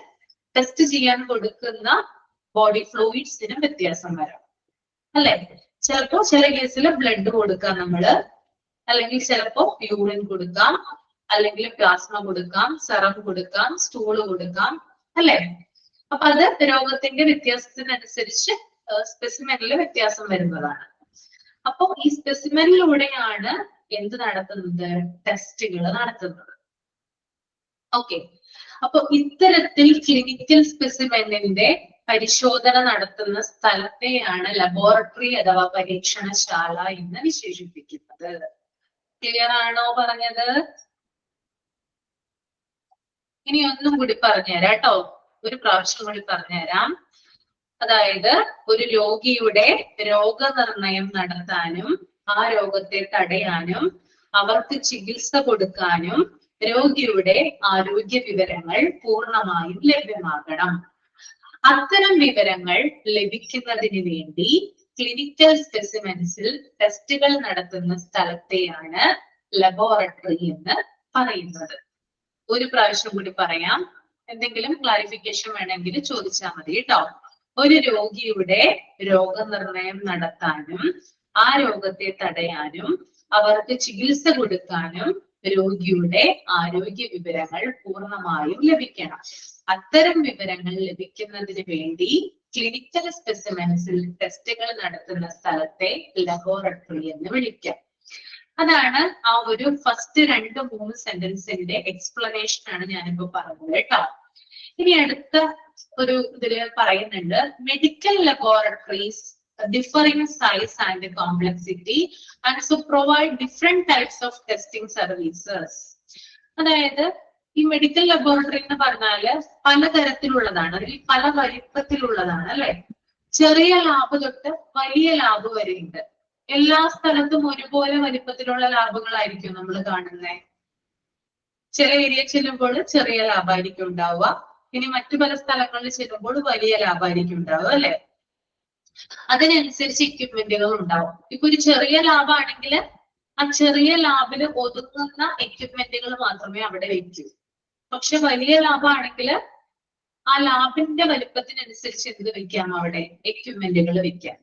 ടെസ്റ്റ് ചെയ്യാൻ കൊടുക്കുന്ന ബോഡി ഫ്ലൂയിഡ്സിനും വ്യത്യാസം വരാം, അല്ലെ? ചിലപ്പോ ചില കേസിൽ ബ്ലഡ് കൊടുക്കാം നമ്മള്, അല്ലെങ്കിൽ ചിലപ്പോ യൂറിൻ കൊടുക്കാം, അല്ലെങ്കിൽ പ്ലാസ്മ കൊടുക്കാം, സെറം കൊടുക്കാം, സ്റ്റൂള് കൊടുക്കാം, അല്ലെ? അപ്പൊ അത് രോഗത്തിന്റെ വ്യത്യാസത്തിനനുസരിച്ച് സ്പെസിമെനിൽ വ്യത്യാസം വരുന്നതാണ്. അപ്പൊ ഈ സ്പെസിമെനിലൂടെയാണ് എന്ത് നടത്തുന്നത്? ടെസ്റ്റുകൾ നടത്തുന്നത്. ഓക്കെ, അപ്പൊ ഇത്തരത്തിൽ ക്ലിനിക്കൽ സ്പെസിമെനിന്റെ പരിശോധന നടത്തുന്ന സ്ഥലത്തെയാണ് ലബോറട്ടറി അഥവാ പരീക്ഷണശാല എന്ന് വിശേഷിപ്പിക്കുന്നത്. ക്ലിയർ ആണോ പറഞ്ഞത്? ഇനി ഒന്നും കൂടി പറഞ്ഞുതരാം കേട്ടോ, ഒരു പ്രാവശ്യം കൂടി പറഞ്ഞുതരാം. അതായത് ഒരു രോഗിയുടെ രോഗനിർണയം നടത്താനും ആ രോഗത്തെ തടയാനും അവർക്ക് ചികിത്സ കൊടുക്കാനും രോഗിയുടെ ആരോഗ്യ വിവരങ്ങൾ പൂർണ്ണമായും ലഭ്യമാകണം. അത്തരം വിവരങ്ങൾ ലഭിക്കുന്നതിന് വേണ്ടി ക്ലിനിക്കൽ സ്പെസിമെൻസിൽ ടെസ്റ്റുകൾ നടത്തുന്ന സ്ഥലത്തെയാണ് ലബോറട്ടറി എന്ന് പറയുന്നത്. ഒരു പ്രാവശ്യം കൂടി പറയാം, എന്തെങ്കിലും ക്ലാരിഫിക്കേഷൻ വേണമെങ്കിൽ ചോദിച്ചാൽ മതി കേട്ടോ. ഒരു രോഗിയുടെ രോഗനിർണയം നടത്താനും ആ രോഗത്തെ തടയാനും അവർക്ക് ചികിത്സ കൊടുക്കാനും രോഗിയുടെ ആരോഗ്യ വിവരങ്ങൾ പൂർണ്ണമായും ലഭിക്കണം. അത്തരം വിവരങ്ങൾ ലഭിക്കുന്നതിന് വേണ്ടി ക്ലിനിക്കൽ സ്പെസിമെൻസിൽ ടെസ്റ്റുകൾ നടത്തുന്ന സ്ഥലത്തെ ലബോറട്ടറി എന്ന് വിളിക്കാം. അതാണ് ആ ഒരു ഫസ്റ്റ് 2-3 സെന്റൻസിന്റെ എക്സ്പ്ലനേഷൻ ആണ് ഞാനിപ്പോ പറഞ്ഞത് കേട്ടോ. ഇനി അടുത്ത ഒരു ഇതില് പറയുന്നുണ്ട്, medical laboratories differ in size and complexity and so provide different types of testing services. അതായത് ഈ മെഡിക്കൽ ലബോറട്ടറി എന്ന് പറഞ്ഞാല് പലതരത്തിലുള്ളതാണ്, അതിൽ പല വലിപ്പത്തിലുള്ളതാണ്, അല്ലെ? ചെറിയ ലാബ് തൊട്ട് വലിയ ലാബ് വരെ ഉണ്ട്. എല്ലാ സ്ഥലത്തും ഒരുപോലെ വലിപ്പത്തിലുള്ള ലാബുകളായിരിക്കും നമ്മൾ കാണുന്നത്. ചില ഏരിയ ചെല്ലുമ്പോൾ ചെറിയ ലാബായിരിക്കും ഉണ്ടാവുക, ഇനി മറ്റു പല സ്ഥലങ്ങളിൽ ചെല്ലുമ്പോൾ വലിയ ലാബായിരിക്കും ഉണ്ടാവുക, അല്ലെ? അതിനനുസരിച്ച് എക്യുപ്മെന്റുകൾ ഉണ്ടാവും. ഇപ്പൊ ഒരു ചെറിയ ലാബാണെങ്കിൽ ആ ചെറിയ ലാബിൽ ഒതുങ്ങുന്ന എക്യുപ്മെന്റുകൾ മാത്രമേ അവിടെ വെക്കൂ. പക്ഷെ വലിയ ലാബാണെങ്കിൽ ആ ലാബിന്റെ വലിപ്പത്തിനനുസരിച്ച് എന്ത് വെക്കാം? അവിടെ എക്യുപ്മെന്റുകൾ വെക്കാം.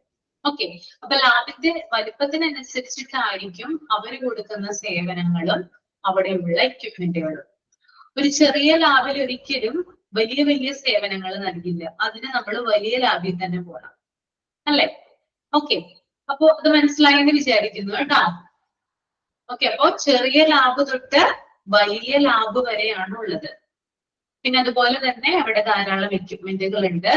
ഓക്കെ, അപ്പൊ ലാബിന്റെ വലിപ്പത്തിനനുസരിച്ചിട്ടായിരിക്കും അവർ കൊടുക്കുന്ന സേവനങ്ങളും അവിടെയുള്ള എക്യുപ്മെന്റുകളും. ഒരു ചെറിയ ലാബിൽ ഒരിക്കലും വലിയ വലിയ സേവനങ്ങൾ നൽകില്ല. അതിന് നമ്മൾ വലിയ ലാബിൽ തന്നെ പോകണം, അല്ലെ? ഓക്കെ, അപ്പൊ അത് മനസ്സിലായെന്ന് വിചാരിക്കുന്നു കേട്ടോ. ഓക്കെ, അപ്പൊ ചെറിയ ലാബ് തൊട്ട് വലിയ ലാബ് വരെയാണ് ഉള്ളത്. പിന്നെ അതുപോലെ തന്നെ അവിടെ ധാരാളം എക്യുപ്മെന്റുകൾ ഉണ്ട്.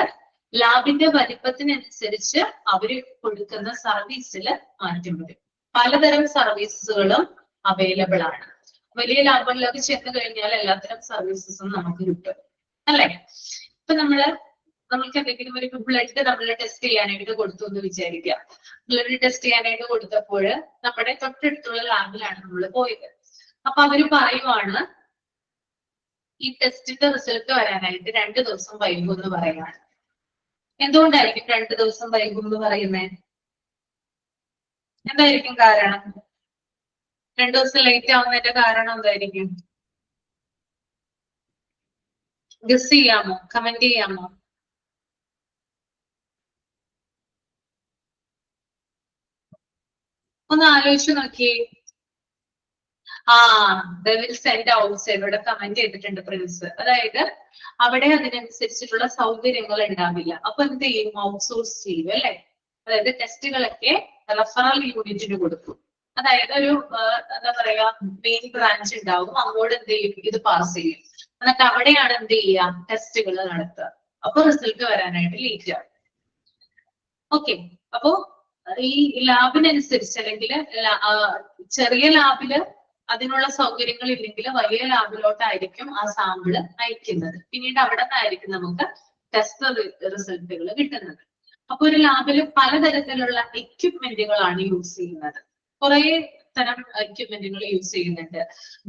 ലാബിന്റെ വലിപ്പത്തിനനുസരിച്ച് അവര് കൊടുക്കുന്ന സർവീസിൽ മാറ്റം വരും. പലതരം സർവീസുകളും അവൈലബിൾ ആണ്. വലിയ ലാബുകളിലൊക്കെ ചെന്ന് കഴിഞ്ഞാൽ എല്ലാത്തരം സർവീസസും നമുക്ക് കിട്ടും, അല്ലെ? ഇപ്പൊ നമുക്ക് എന്തെങ്കിലും ഒരു ബ്ലഡ് നമ്മൾ ടെസ്റ്റ് ചെയ്യാനായിട്ട് കൊടുത്തു എന്ന് വിചാരിക്കുക. ബ്ലഡ് ടെസ്റ്റ് ചെയ്യാനായിട്ട് കൊടുത്തപ്പോൾ നമ്മുടെ തൊട്ടടുത്തുള്ള ലാബിലാണ് നമ്മൾ പോയത്. അപ്പൊ അവര് പറയുവാണ് ഈ ടെസ്റ്റിന്റെ റിസൾട്ട് വരാനായിട്ട് 2 ദിവസം വൈകും എന്ന് പറയുകയാണ്. എന്തുകൊണ്ടായിരിക്കും 2 ദിവസം വൈകും എന്ന് പറയുന്നത്? എന്തായിരിക്കും കാരണം? 2 ദിവസം ലേറ്റ് ആവുന്നതിന്റെ കാരണം എന്തായിരിക്കും? ഗസ് ചെയ്യാമോ? കമന്റ് ചെയ്യാമോ? ഒന്ന് ആലോചിച്ച് നോക്കിയേ. they will send outside. ഇവിടെ കമന്റ് ചെയ്തിട്ടുണ്ട് പ്രിൻസ്. അതായത് അവിടെ അതിനനുസരിച്ചിട്ടുള്ള സൗകര്യങ്ങൾ ഉണ്ടാവില്ല. അപ്പൊ എന്ത് ചെയ്യും? ഔട്ട്സോഴ്സ് ചെയ്യും, അല്ലെ? അതായത് ടെസ്റ്റുകളൊക്കെ റെഫറൽ യൂണിറ്റിന് കൊടുക്കും. അതായത് ഒരു എന്താ പറയാ, മെയിൻ ബ്രാഞ്ച് ഉണ്ടാവും, അങ്ങോട്ട് എന്ത് ചെയ്യും? ഇത് പാസ് ചെയ്യും. എന്നിട്ട് അവിടെയാണ് എന്ത് ചെയ്യുക? ടെസ്റ്റുകൾ നടത്തുക. അപ്പൊ റിസൾട്ട് വരാനായിട്ട് ലേറ്റ് ആവും. ഓക്കെ, അപ്പോ ഈ ലാബിനനുസരിച്ച് അല്ലെങ്കിൽ ചെറിയ ലാബില് അതിനുള്ള സൗകര്യങ്ങൾ ഇല്ലെങ്കിൽ വലിയ ലാബിലോട്ടായിരിക്കും ആ സാമ്പിള് അയക്കുന്നത്. പിന്നീട് അവിടെ നിന്നായിരിക്കും നമുക്ക് ടെസ്റ്റ് റിസൾട്ടുകൾ കിട്ടുന്നത്. അപ്പൊ ഒരു ലാബിൽ പലതരത്തിലുള്ള എക്യുപ്മെന്റുകളാണ് യൂസ് ചെയ്യുന്നത്. കുറെ തരം എക്യുപ്മെന്റുകൾ യൂസ് ചെയ്യുന്നുണ്ട്.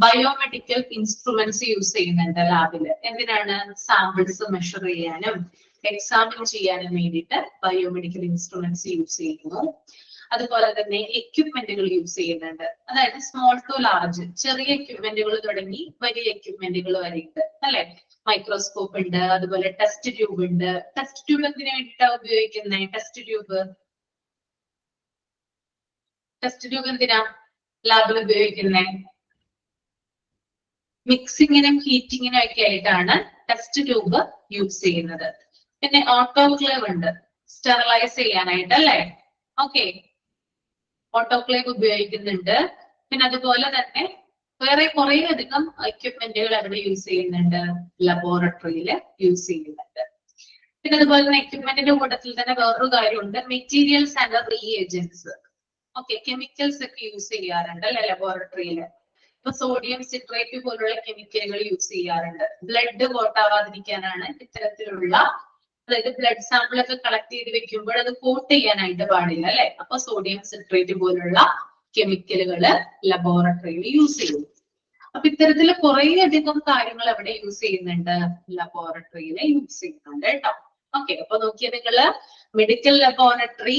ബയോമെഡിക്കൽ ഇൻസ്ട്രുമെന്റ്സ് യൂസ് ചെയ്യുന്നുണ്ട് ലാബില്. എന്തിനാണ്? സാമ്പിൾസ് മെഷർ ചെയ്യാനും എക്സാമിൻ ചെയ്യാനും വേണ്ടിയിട്ട് ബയോമെഡിക്കൽ ഇൻസ്ട്രുമെന്റ്സ് യൂസ് ചെയ്യുന്നു. അതുപോലെ തന്നെ എക്യുപ്മെന്റുകൾ യൂസ് ചെയ്യുന്നുണ്ട്. അതായത് സ്മോൾ ടു ലാർജ്, ചെറിയ എക്യുപ്മെന്റുകൾ തുടങ്ങി വലിയ എക്യുപ്മെന്റുകൾ വരെ ഉണ്ട്, അല്ലെ? മൈക്രോസ്കോപ്പ് ഉണ്ട്, അതുപോലെ ടെസ്റ്റ് ട്യൂബ് ഉണ്ട്. ടെസ്റ്റ് ട്യൂബ് എന്തിനു വേണ്ടിയിട്ടാണ് ഉപയോഗിക്കുന്നത്? ടെസ്റ്റ് ട്യൂബ് എന്തിനാ ലാബിൽ ഉപയോഗിക്കുന്നത്? മിക്സിങ്ങിനും ഹീറ്റിങ്ങിനും ഒക്കെ ആയിട്ടാണ് ടെസ്റ്റ് ട്യൂബ് യൂസ് ചെയ്യുന്നത്. പിന്നെ ഓട്ടോക്ലേവ് ഉണ്ട് സ്റ്റെറിലൈസ് ചെയ്യാനായിട്ട് അല്ലേ. ഓക്കെ, ഓട്ടോക്ലേവ് ഉപയോഗിക്കുന്നുണ്ട്. പിന്നെ അതുപോലെ തന്നെ വേറെ കുറെ അധികം എക്യുപ്മെന്റുകൾ അവിടെ യൂസ് ചെയ്യുന്നുണ്ട്, ലബോറട്ടറിയിൽ യൂസ് ചെയ്യുന്നുണ്ട്. പിന്നെ അതുപോലെ തന്നെ എക്യുപ്മെന്റിന്റെ കൂട്ടത്തിൽ തന്നെ വേറൊരു കാര്യമുണ്ട്, മെറ്റീരിയൽസ് ആൻഡ് റീഏജൻസ്. ഓക്കെ, കെമിക്കൽസ് ഒക്കെ യൂസ് ചെയ്യാറുണ്ട് അല്ലെ ലബോറട്ടറിയിൽ. ഇപ്പൊ സോഡിയം സിട്രേറ്റ് പോലുള്ള കെമിക്കലുകൾ യൂസ് ചെയ്യാറുണ്ട്. ബ്ലഡ് കോട്ടാവാതിരിക്കാനാണ് ഇത്തരത്തിലുള്ള, അതായത് ബ്ലഡ് സാമ്പിൾ ഒക്കെ കളക്ട് ചെയ്ത് വെക്കുമ്പോൾ അത് കോട്ട് ചെയ്യാനായിട്ട് പാടില്ല അല്ലെ. അപ്പൊ സോഡിയം സിട്രേറ്റ് പോലുള്ള കെമിക്കലുകൾ ലബോറട്ടറിയിൽ യൂസ് ചെയ്യും. അപ്പൊ ഇത്തരത്തില് കുറെ അധികം കാര്യങ്ങൾ അവിടെ യൂസ് ചെയ്യുന്നുണ്ട്, ലബോറട്ടറിയിൽ യൂസ് ചെയ്യുന്നുണ്ട് കേട്ടോ. ഓക്കെ, അപ്പൊ നോക്കിയാൽ നിങ്ങള് medical laboratory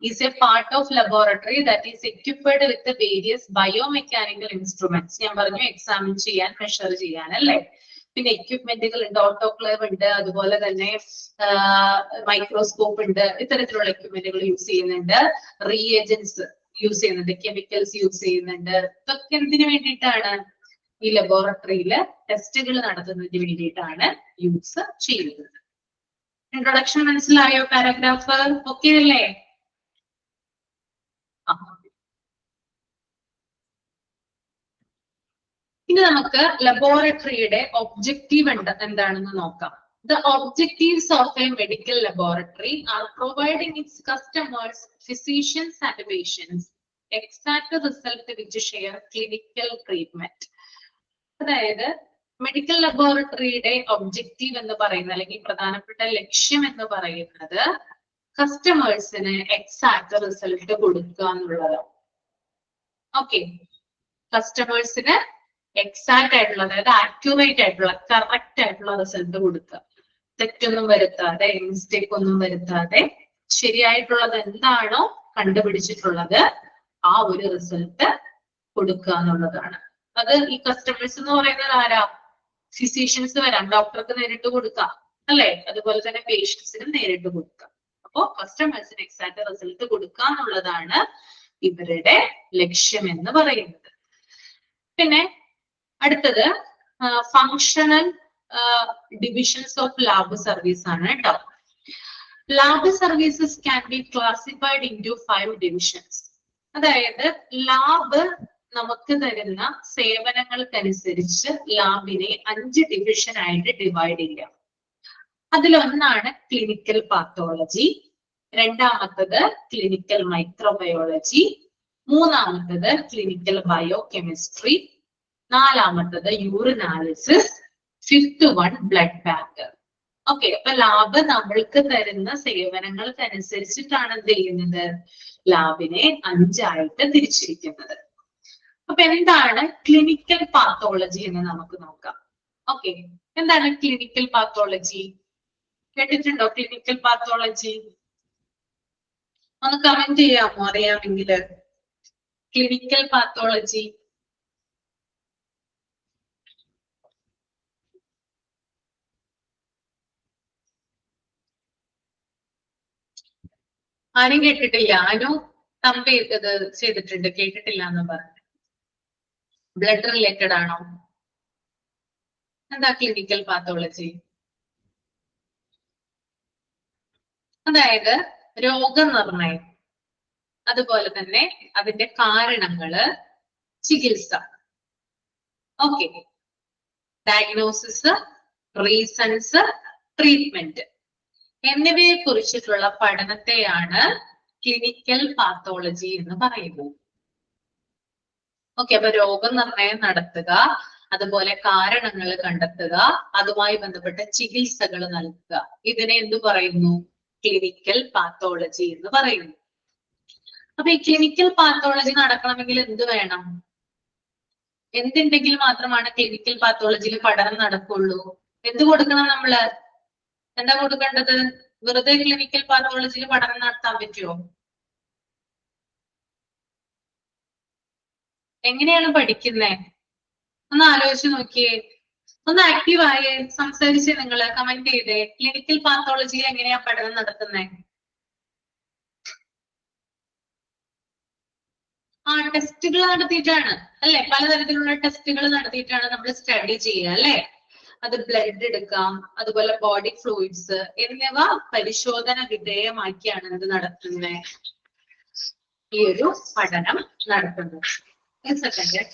is a part of laboratory that is equipped with the various biomechanical instruments. ഞാൻ പറഞ്ഞു എക്സാമിൻ ചെയ്യാൻ, മെഷർ ചെയ്യാൻ അല്ലേ. പിന്നെ എക്യുപ്മെന്റുകൾ ഉണ്ട്, ഓട്ടോക്ലേവ് ഉണ്ട്, അതുപോലെ തന്നെ മൈക്രോസ്കോപ്പ് ഉണ്ട്. ഇത്തരത്തിലുള്ള എക്യുപ്മെന്റുകൾ യൂസ് ചെയ്യുന്നുണ്ട്. റീഏജൻസ് യൂസ് ചെയ്യുന്നുണ്ട്, കെമിക്കൽസ് യൂസ് ചെയ്യുന്നുണ്ട്. ഇതൊക്കെ എന്തിനു വേണ്ടിയിട്ടാണ്? ഈ ലബോറട്ടറിയിൽ ടെസ്റ്റുകൾ നടത്തുന്നതിന് വേണ്ടിയിട്ടാണ് യൂസ് ചെയ്യുന്നത്. ഇൻട്രൊഡക്ഷൻ മനസ്സിലായോ? പാരഗ്രാഫ് ഓക്കെ അല്ലേ? ഇനി നമുക്ക് ലബോറട്ടറിയുടെ ഒബ്ജക്റ്റീവ് എന്താണെന്ന് നോക്കാം. The objectives of a medical laboratory are providing its customers, physicians and patients exact result which share clinical treatment. അതായത് മെഡിക്കൽ ലബോറട്ടറിയുടെ ഒബ്ജക്റ്റീവ് എന്ന് പറയുന്നത്, അല്ലെങ്കിൽ പ്രധാനപ്പെട്ട ലക്ഷ്യം എന്ന് പറയുന്നത് കസ്റ്റമേഴ്സിന് എക്സാക്ട് റിസൾട്ട് കൊടുക്കുക എന്നുള്ളതാണ്. ഓക്കെ, കസ്റ്റമേഴ്സിന് എക്സാക്ട് ആയിട്ടുള്ള, അതായത് ആക്യുറേറ്റ് ആയിട്ടുള്ള, കറക്റ്റ് ആയിട്ടുള്ള റിസൾട്ട് കൊടുക്കുക. തെറ്റൊന്നും വരുത്താതെ, മിസ്റ്റേക്ക് ഒന്നും വരുത്താതെ ശരിയായിട്ടുള്ളത് എന്താണോ കണ്ടുപിടിച്ചിട്ടുള്ളത് ആ ഒരു റിസൾട്ട് കൊടുക്കുക എന്നുള്ളതാണ്. അത് ഈ കസ്റ്റമേഴ്സ് എന്ന് പറയുന്നത് ആരാ? ഫിസീഷ്യൻസ് വരാം, ഡോക്ടർക്ക് നേരിട്ട് കൊടുക്കാം അല്ലെ. അതുപോലെ തന്നെ പേഷ്യൻസിനും നേരിട്ട് കൊടുക്കാം. അപ്പോ കസ്റ്റമേഴ്സിന് എക്സാക്ട് റിസൾട്ട് കൊടുക്കുക എന്നുള്ളതാണ് ഇവരുടെ ലക്ഷ്യം എന്ന് പറയുന്നത്. പിന്നെ അടുത്തത് functional divisions of lab service ആണ് കേട്ടോ. Lab services can be classified into 5 divisions. അതായത് ലാബ് നമുക്ക് തരുന്ന സേവനങ്ങൾക്കനുസരിച്ച് ലാബിനെ 5 ഡിവിഷൻ ആയിട്ട് ഡിവൈഡ് ചെയ്യാം. അതിലൊന്നാണ് ക്ലിനിക്കൽ പാത്തോളജി, രണ്ടാമത്തത് ക്ലിനിക്കൽ മൈക്രോബയോളജി, മൂന്നാമത്തത് ക്ലിനിക്കൽ ബയോ കെമിസ്ട്രി, നാലാമത്തത് urinalysis, fifth one blood bank. Okay, അപ്പൊ ലാബ് നമ്മൾക്ക് തരുന്ന സേവനങ്ങൾക്കനുസരിച്ചിട്ടാണ് എന്ത് ചെയ്യുന്നത്? ലാബിനെ 5 ആയിട്ട് തിരിച്ചിരിക്കുന്നത്. അപ്പൊ എന്താണ് ക്ലിനിക്കൽ പാത്തോളജി എന്ന് നമുക്ക് നോക്കാം. ഓക്കെ, എന്താണ് ക്ലിനിക്കൽ പാത്തോളജി? കേട്ടിട്ടുണ്ടോ ക്ലിനിക്കൽ പാത്തോളജി? ഒന്ന് കമന്റ് ചെയ്യാമോ അറിയാമെങ്കിൽ? ക്ലിനിക്കൽ പാത്തോളജി ആരും കേട്ടിട്ടില്ല? അനു തമ്പ് ചെയ്തിട്ടുണ്ട്, കേട്ടിട്ടില്ല എന്ന് പറഞ്ഞു. ബ്ലഡ് റിലേറ്റഡ് ആണോ? എന്താ ക്ലിനിക്കൽ പാത്തോളജി? അതായത് രോഗനിർണയം, അതുപോലെ തന്നെ അതിന്റെ കാരണങ്ങള്, ചികിത്സ. ഓക്കെ, ഡയഗ്നോസിസ്, റീസൺസ്, ട്രീറ്റ്മെന്റ് എന്നിവയെ കുറിച്ചിട്ടുള്ള പഠനത്തെയാണ് ക്ലിനിക്കൽ പാത്തോളജി എന്ന് പറയുന്നത്. ഓക്കെ, അപ്പൊ രോഗനിർണയം നടത്തുക, അതുപോലെ കാരണങ്ങൾ കണ്ടെത്തുക, അതുമായി ബന്ധപ്പെട്ട ചികിത്സകൾ നൽകുക, ഇതിനെ എന്ത് പറയുന്നു? ക്ലിനിക്കൽ പാത്തോളജി എന്ന് പറയുന്നു. അപ്പൊ ഈ ക്ലിനിക്കൽ പാത്തോളജി നടക്കണമെങ്കിൽ എന്ത് വേണം? എന്തുണ്ടെങ്കിൽ മാത്രമാണ് ക്ലിനിക്കൽ പാത്തോളജിയിൽ പഠനം നടക്കുള്ളൂ? എന്ത് കൊടുക്കണം നമ്മള്? എന്താ കൊടുക്കേണ്ടത്? വെറുതെ ക്ലിനിക്കൽ പാത്തോളജിയിൽ പഠനം നടത്താൻ പറ്റുമോ? എങ്ങനെയാണ് പഠിക്കുന്നേ? ഒന്ന് ആലോചിച്ച് നോക്കിയേ, ഒന്ന് ആക്റ്റീവായേ, സംസാരിച്ച് നിങ്ങള് കമന്റ് ചെയ്തേ. ക്ലിനിക്കൽ പാത്തോളജിയിൽ എങ്ങനെയാ പഠനം നടത്തുന്നേ? ടെസ്റ്റുകൾ നടത്തിയിട്ടാണ് അല്ലെ, പലതരത്തിലുള്ള ടെസ്റ്റുകൾ നടത്തിയിട്ടാണ് നമ്മൾ സ്റ്റഡി ചെയ്യുക അല്ലെ. അത് ബ്ലഡ് എടുക്കാം, അതുപോലെ ബോഡി ഫ്ലൂയിഡ്സ് എന്നിവ പരിശോധന വിധേയമാക്കിയാണ് ഇത് നടത്തുന്നത്, ഈ ഒരു പഠനം നടത്തുന്നത്. സെക്കൻഡ്.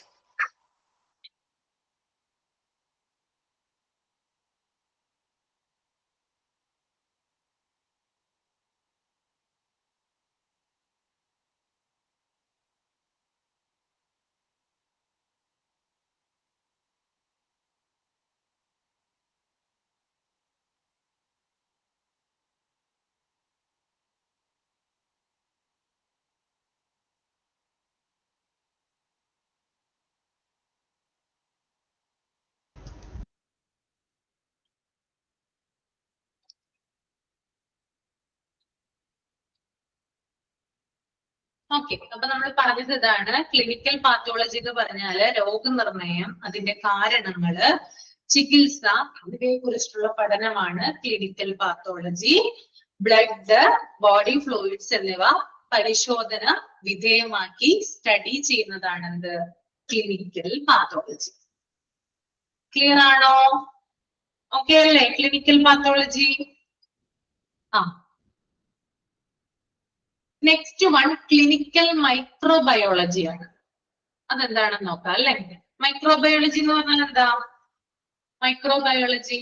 ഓക്കെ, അപ്പൊ നമ്മൾ പറഞ്ഞത് ഇതാണ്. ക്ലിനിക്കൽ പാത്തോളജി എന്ന് പറഞ്ഞാല് രോഗനിർണയം, അതിന്റെ കാരണങ്ങള്, ചികിത്സ ഇവയെ കുറിച്ചുള്ള പഠനമാണ് clinical pathology. Blood, body fluids എന്നിവ പരിശോധന വിധേയമാക്കി സ്റ്റഡി ചെയ്യുന്നതാണ് എന്ത്, ക്ലിനിക്കൽ പാത്തോളജി. ക്ലിയർ ആണോ? ഓക്കെ അല്ലേ ക്ലിനിക്കൽ പാത്തോളജി? ആ, നെക്സ്റ്റ് വൺ ക്ലിനിക്കൽ മൈക്രോബയോളജി ആണ്. അതെന്താണെന്ന് നോക്കാം അല്ലെ. മൈക്രോബയോളജി എന്ന് പറഞ്ഞാൽ എന്താ? മൈക്രോബയോളജി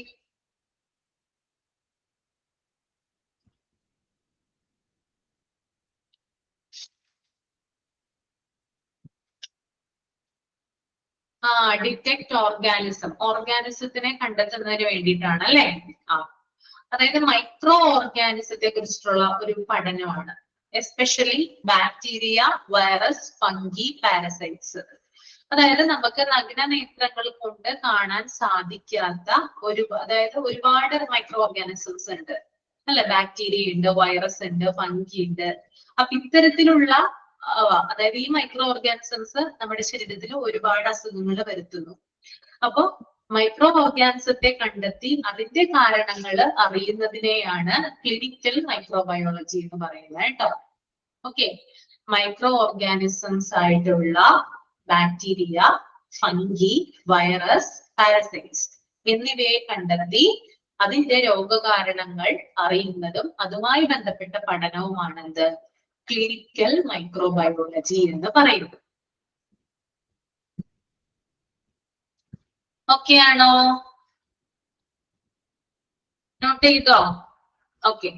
ഡിറ്റക്ട് ഓർഗാനിസത്തിനെ കണ്ടെത്തുന്നതിന് വേണ്ടിയിട്ടാണ് അല്ലെ. അതായത് മൈക്രോ ഓർഗാനിസത്തെ കുറിച്ചിട്ടുള്ള ഒരു പഠനമാണ്. Especially bacteria, virus, fungi, parasites. അതായത് നമുക്ക് നഗ്ന നേത്രങ്ങൾ കൊണ്ട് കാണാൻ സാധിക്കാത്ത അതായത് ഒരുപാട് മൈക്രോ ഓർഗാനിസംസ് ഉണ്ട് അല്ലെ. ബാക്ടീരിയ ഉണ്ട്, വൈറസ് ഉണ്ട്, ഫംഗി ഉണ്ട്. അപ്പൊ ഇത്തരത്തിലുള്ള അതായത് ഈ മൈക്രോ ഓർഗാനിസംസ് നമ്മുടെ ശരീരത്തിൽ ഒരുപാട് അസുഖങ്ങൾ വരുത്തുന്നു. അപ്പൊ മൈക്രോ ഓർഗാനിസത്തെ കണ്ടെത്തി അതിന്റെ കാരണങ്ങൾ അറിയുന്നതിനെയാണ് ക്ലിനിക്കൽ മൈക്രോബയോളജി എന്ന് പറയുന്നത് കേട്ടോ. ഓക്കെ, മൈക്രോ ഓർഗാനിസംസ് ആയിട്ടുള്ള ബാക്ടീരിയ, ഫംഗി, വൈറസ്, പാരസൈറ്റ്സ് എന്നിവയെ കണ്ടെത്തി അതിന്റെ രോഗകാരണങ്ങൾ അറിയുന്നതും അതുമായി ബന്ധപ്പെട്ട പഠനവുമാണ് എന്ത്, ക്ലിനിക്കൽ മൈക്രോബയോളജി എന്ന് പറയുന്നത്. ഓക്കെ ആണോ? നോട്ട് ചെയ്തോ? ഓക്കെ,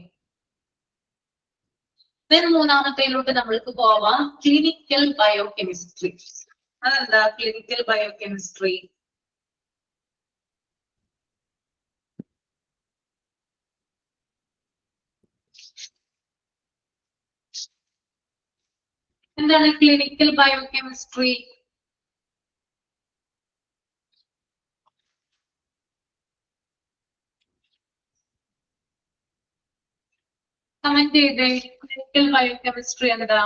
മൂന്നാമത്തേലോട്ട് നമ്മൾക്ക് പോവാം. Clinical biochemistry. അതെന്താ ക്ലിനിക്കൽ ബയോകെമിസ്ട്രി? എന്താണ് ക്ലിനിക്കൽ ബയോകെമിസ്ട്രി? കമന്റ് ചെയ്തേ, ക്ലിനിക്കൽ ബയോകെമിസ്ട്രി എന്താ?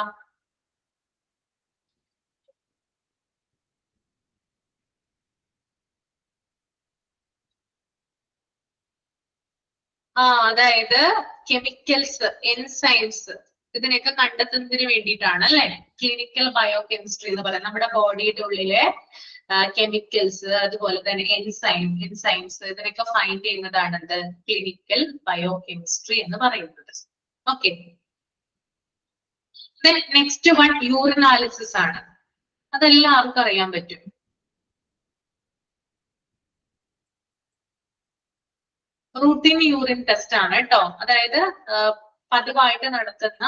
അതായത് കെമിക്കൽസ്, എൻസൈംസ് ഇതിനെയൊക്കെ കണ്ടെത്തുന്നതിന് വേണ്ടിയിട്ടാണ് അല്ലെ ക്ലിനിക്കൽ ബയോകെമിസ്ട്രി എന്ന് പറയുന്നത്. നമ്മുടെ ബോഡിയുടെ ഉള്ളിലെ കെമിക്കൽസ്, അതുപോലെ തന്നെ എൻസൈംസ് ഇതിനൊക്കെ ഫൈൻഡ് ചെയ്യുന്നതാണ് എന്ത്, ക്ലിനിക്കൽ ബയോകെമിസ്ട്രി എന്ന് പറയുന്നത്. ഓക്കെ, നെക്സ്റ്റ് വൺ യൂറിനാലിസിസ് ആണ്. അതെല്ലാവർക്കും അറിയാൻ പറ്റും. റൂട്ടീൻ യൂറിൻ ടെസ്റ്റ് ആണ് കേട്ടോ. അതായത് പതിവായിട്ട് നടത്തുന്ന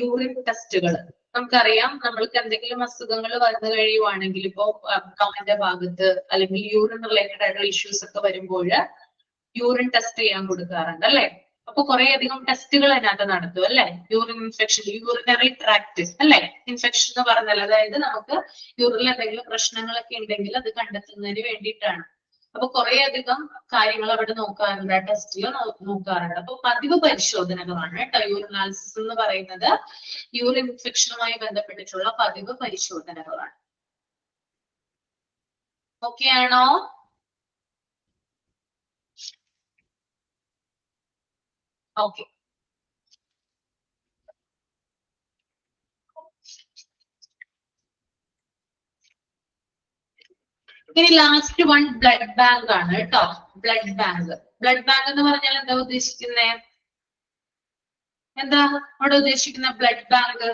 യൂറിൻ ടെസ്റ്റുകൾ. നമുക്കറിയാം, നമ്മൾക്ക് എന്തെങ്കിലും അസുഖങ്ങൾ വന്നു കഴിയുവാണെങ്കിൽ, ഇപ്പോ കൗണ്ടിന്റെ ഭാഗത്ത് അല്ലെങ്കിൽ യൂറിൻ റിലേറ്റഡ് ആയിട്ടുള്ള ഇഷ്യൂസ് ഒക്കെ വരുമ്പോൾ യൂറിൻ ടെസ്റ്റ് ചെയ്യാൻ കൊടുക്കാറുണ്ട് അല്ലെ. അപ്പൊ കുറെ അധികം ടെസ്റ്റുകൾ അതിനകത്ത് നടത്തും അല്ലെ. യൂറിൻ ഇൻഫെക്ഷൻ, യൂറിനറി ട്രാക്ട് അല്ലെ ഇൻഫെക്ഷൻ എന്ന് പറഞ്ഞാൽ, അതായത് നമുക്ക് യൂറിനിൽ എന്തെങ്കിലും പ്രശ്നങ്ങളൊക്കെ ഉണ്ടെങ്കിൽ അത് കണ്ടെത്തുന്നതിന് വേണ്ടിയിട്ടാണ്. അപ്പൊ കുറെ അധികം കാര്യങ്ങൾ അവിടെ നോക്കാറുണ്ട്, ആ ടെസ്റ്റിൽ നോക്കാറുണ്ട്. അപ്പൊ പതിവ് പരിശോധനകളാണ് കേട്ടോ യൂറിനാലിസിസ് എന്ന് പറയുന്നത്. യൂറിൻ ഇൻഫെക്ഷനുമായി ബന്ധപ്പെട്ടിട്ടുള്ള പതിവ് പരിശോധനകളാണ്. ഓക്കെ ആണോ? ഓക്കെ, ഇനി ലാസ്റ്റ് വൺ ബ്ലഡ് ബാങ്ക് ആണ് കേട്ടോ. Blood bank. ബ്ലഡ് ബാങ്ക് എന്ന് പറഞ്ഞാൽ എന്താ ഉദ്ദേശിക്കുന്നേ? എന്താ അവിടെ ഉദ്ദേശിക്കുന്ന ബ്ലഡ് ബാങ്ക്?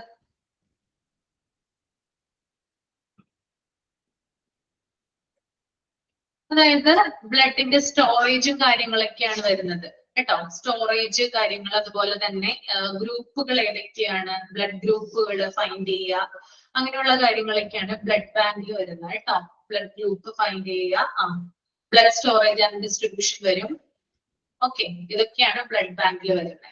അതായത് ബ്ലഡിന്റെ സ്റ്റോറേജും കാര്യങ്ങളൊക്കെയാണ് വരുന്നത് കേട്ടോ. സ്റ്റോറേജ് കാര്യങ്ങൾ, അതുപോലെ തന്നെ ഗ്രൂപ്പുകൾ ഏതൊക്കെയാണ്, ബ്ലഡ് ഗ്രൂപ്പുകൾ ഫൈൻഡ് ചെയ്യുക, അങ്ങനെയുള്ള കാര്യങ്ങളൊക്കെയാണ് ബ്ലഡ് ബാങ്കിൽ വരുന്നത് കേട്ടോ. ബ്ലഡ് ഗ്രൂപ്പ് ഫൈൻഡ് ചെയ്യുക, ബ്ലഡ് സ്റ്റോറേജ് ആൻഡ് ഡിസ്ട്രിബ്യൂഷൻ വരും. ഓക്കെ, ഇതൊക്കെയാണ് ബ്ലഡ് ബാങ്കിൽ വരുന്നത്.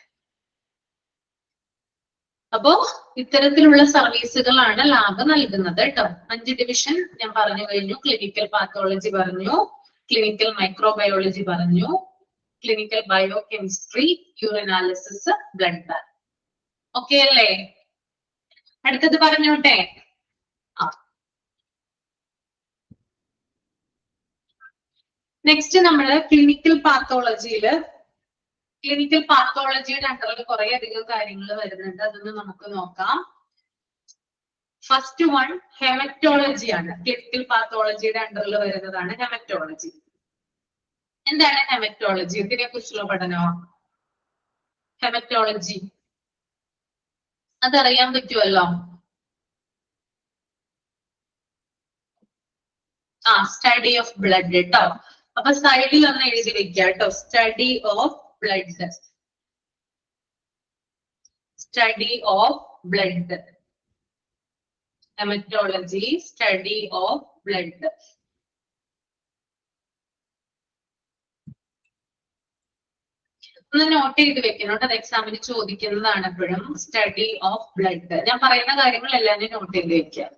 അപ്പോ ഇത്തരത്തിലുള്ള സർവീസുകളാണ് ലാബ് നൽകുന്നത് കേട്ടോ. 5 ഡിവിഷൻ ഞാൻ പറഞ്ഞു കഴിഞ്ഞു. ക്ലിനിക്കൽ പാത്തോളജി പറഞ്ഞു, ക്ലിനിക്കൽ മൈക്രോബയോളജി പറഞ്ഞു, clinical biochemistry, urinalysis, blood bank. Okay അല്ലേ? അടുത്തത് പറഞ്ഞോട്ടെ. നെക്സ്റ്റ് നമ്മള് ക്ലിനിക്കൽ പാത്തോളജിയില്, ക്ലിനിക്കൽ പാത്തോളജിയുടെ അണ്ടറിൽ കുറെ അധികം കാര്യങ്ങൾ വരുന്നുണ്ട്. അതൊന്ന് നമുക്ക് നോക്കാം. ഫസ്റ്റ് വൺ ഹെമറ്റോളജി ആണ്. ക്ലിനിക്കൽ പാത്തോളജിയുടെ അണ്ടറിൽ വരുന്നതാണ് ഹെമറ്റോളജി. എന്താണ് ഹെമറ്റോളജി? ഇതിനെ കുറിച്ചുള്ള പഠനമാണ് ഹെമറ്റോളജി. അതറിയാൻ പറ്റുമല്ലോ. സ്റ്റഡി ഓഫ് ബ്ലഡ് കേട്ടോ. അപ്പൊ സൈഡിൽ ഒന്ന് എഴുതി വെക്കുക കേട്ടോ. Study of blood, study of blood, haematology, study of blood. ഒന്ന് നോട്ട് ചെയ്ത് വെക്കണം കേട്ടോ. അത് എക്സാമിന് ചോദിക്കുന്നതാണ് എപ്പോഴും. Study of blood. ഞാൻ പറയുന്ന കാര്യങ്ങൾ എല്ലാവരും നോട്ട് ചെയ്ത് വെക്കുക.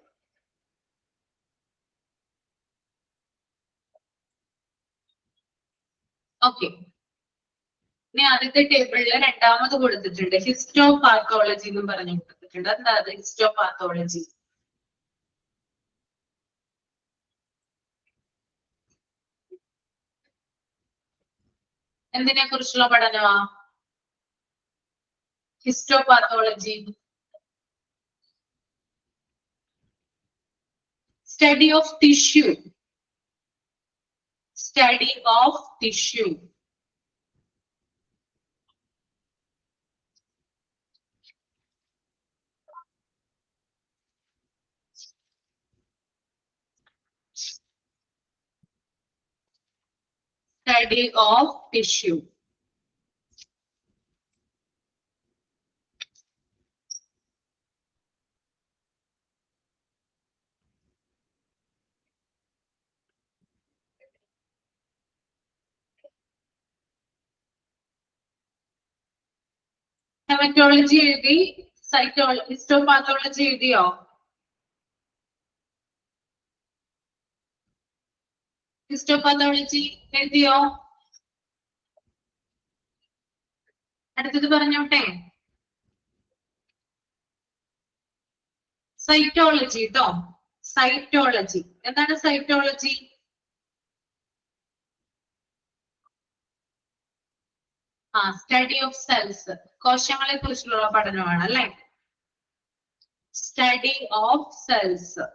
ഓക്കെ, ഇനി ആദ്യത്തെ ടേബിളിൽ രണ്ടാമത് കൊടുത്തിട്ടുണ്ട് ഹിസ്റ്റോ പാത്തോളജി എന്നും പറഞ്ഞു കൊടുത്തിട്ടുണ്ട്. എന്താ അത് ഹിസ്റ്റോ പാത്തോളജി? എന്തിനെ കുറിച്ചുള്ള പഠനമാ histopathology? Study of tissue, study of tissue. Study of tissue. Haematology എഴുതി, ഹിസ്റ്റോപാത്തോളജി എഴുതിയോ? ഹിസ്റ്റോപാത്തോളജി എഴുതിയോ? അടുത്തത് പറഞ്ഞോട്ടെ. സൈറ്റോളജി കേട്ടോ. സൈറ്റോളജി എന്താണ്? സൈറ്റോളജി സ്റ്റഡി ഓഫ് സെൽസ്, കോശങ്ങളെ കുറിച്ചുള്ള പഠനമാണ് അല്ലെ. Study of cells.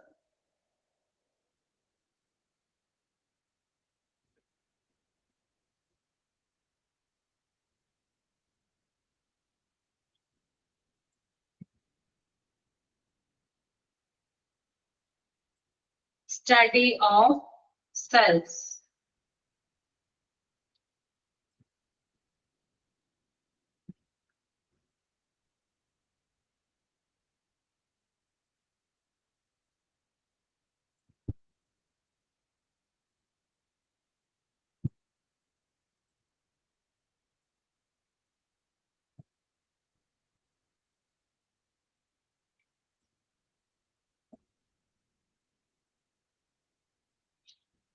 Study of cells.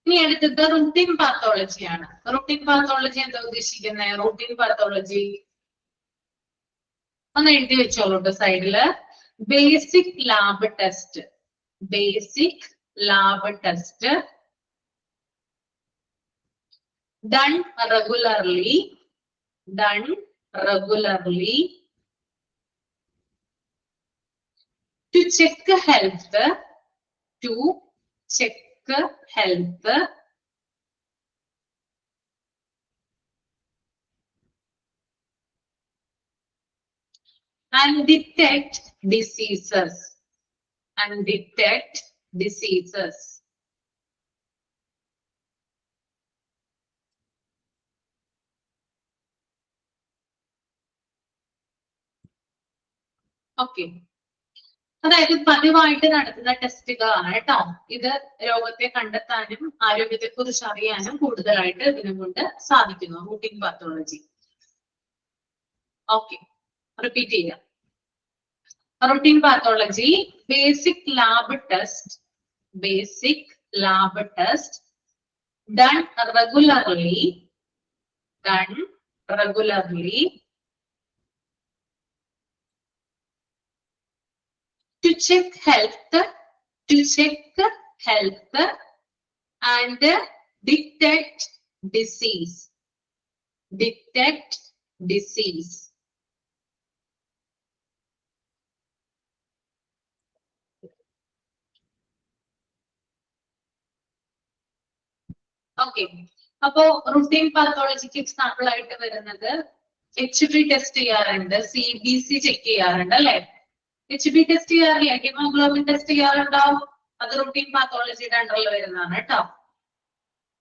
ഇനി അടുത്തത് റുട്ടീൻ പാത്തോളജിയാണ്. റുട്ടീൻ പാത്തോളജി എന്താ ഉദ്ദേശിക്കുന്നത്? റുട്ടീൻ പാത്തോളജി ഒന്ന് എഴുതി വെച്ചോളൂ സൈഡില്. Basic lab test, basic lab test done regularly, done regularly to check health, to check health, and detect diseases. Okay. അതായത് പതിവായിട്ട് നടത്തുന്ന ടെസ്റ്റുകളാണ് കേട്ടോ. ഇത് രോഗത്തെ കണ്ടെത്താനും ആരോഗ്യത്തെ കുറിച്ച് അറിയാനും കൂടുതലായിട്ട് ഇതിനുകൊണ്ട് സാധിക്കുന്നു. Routine pathology. ഓക്കെ, റിപ്പീറ്റ് ചെയ്യാം. Routine pathology, basic lab test done regularly to check health and detect disease. Okay. അപ്പോ റൂട്ടീൻ പാത്തോളജിക്ക് എക്സാമ്പിൾ ആയിട്ട് വരുന്നത് HB ടെസ്റ്റ് ചെയ്യാറുണ്ട്, CBC ചെക്ക് ചെയ്യാറുണ്ട് അല്ലെ? HB ടെസ്റ്റ് ചെയ്യാറില്ല, ഹീമോഗ്ലോബിൻ ടെസ്റ്റ് ചെയ്യാറുണ്ടോ? അത് റൂട്ടീൻ പാത്തോളജിയുടെ അണ്ടറിൽ വരുന്നതാണ് കേട്ടോ.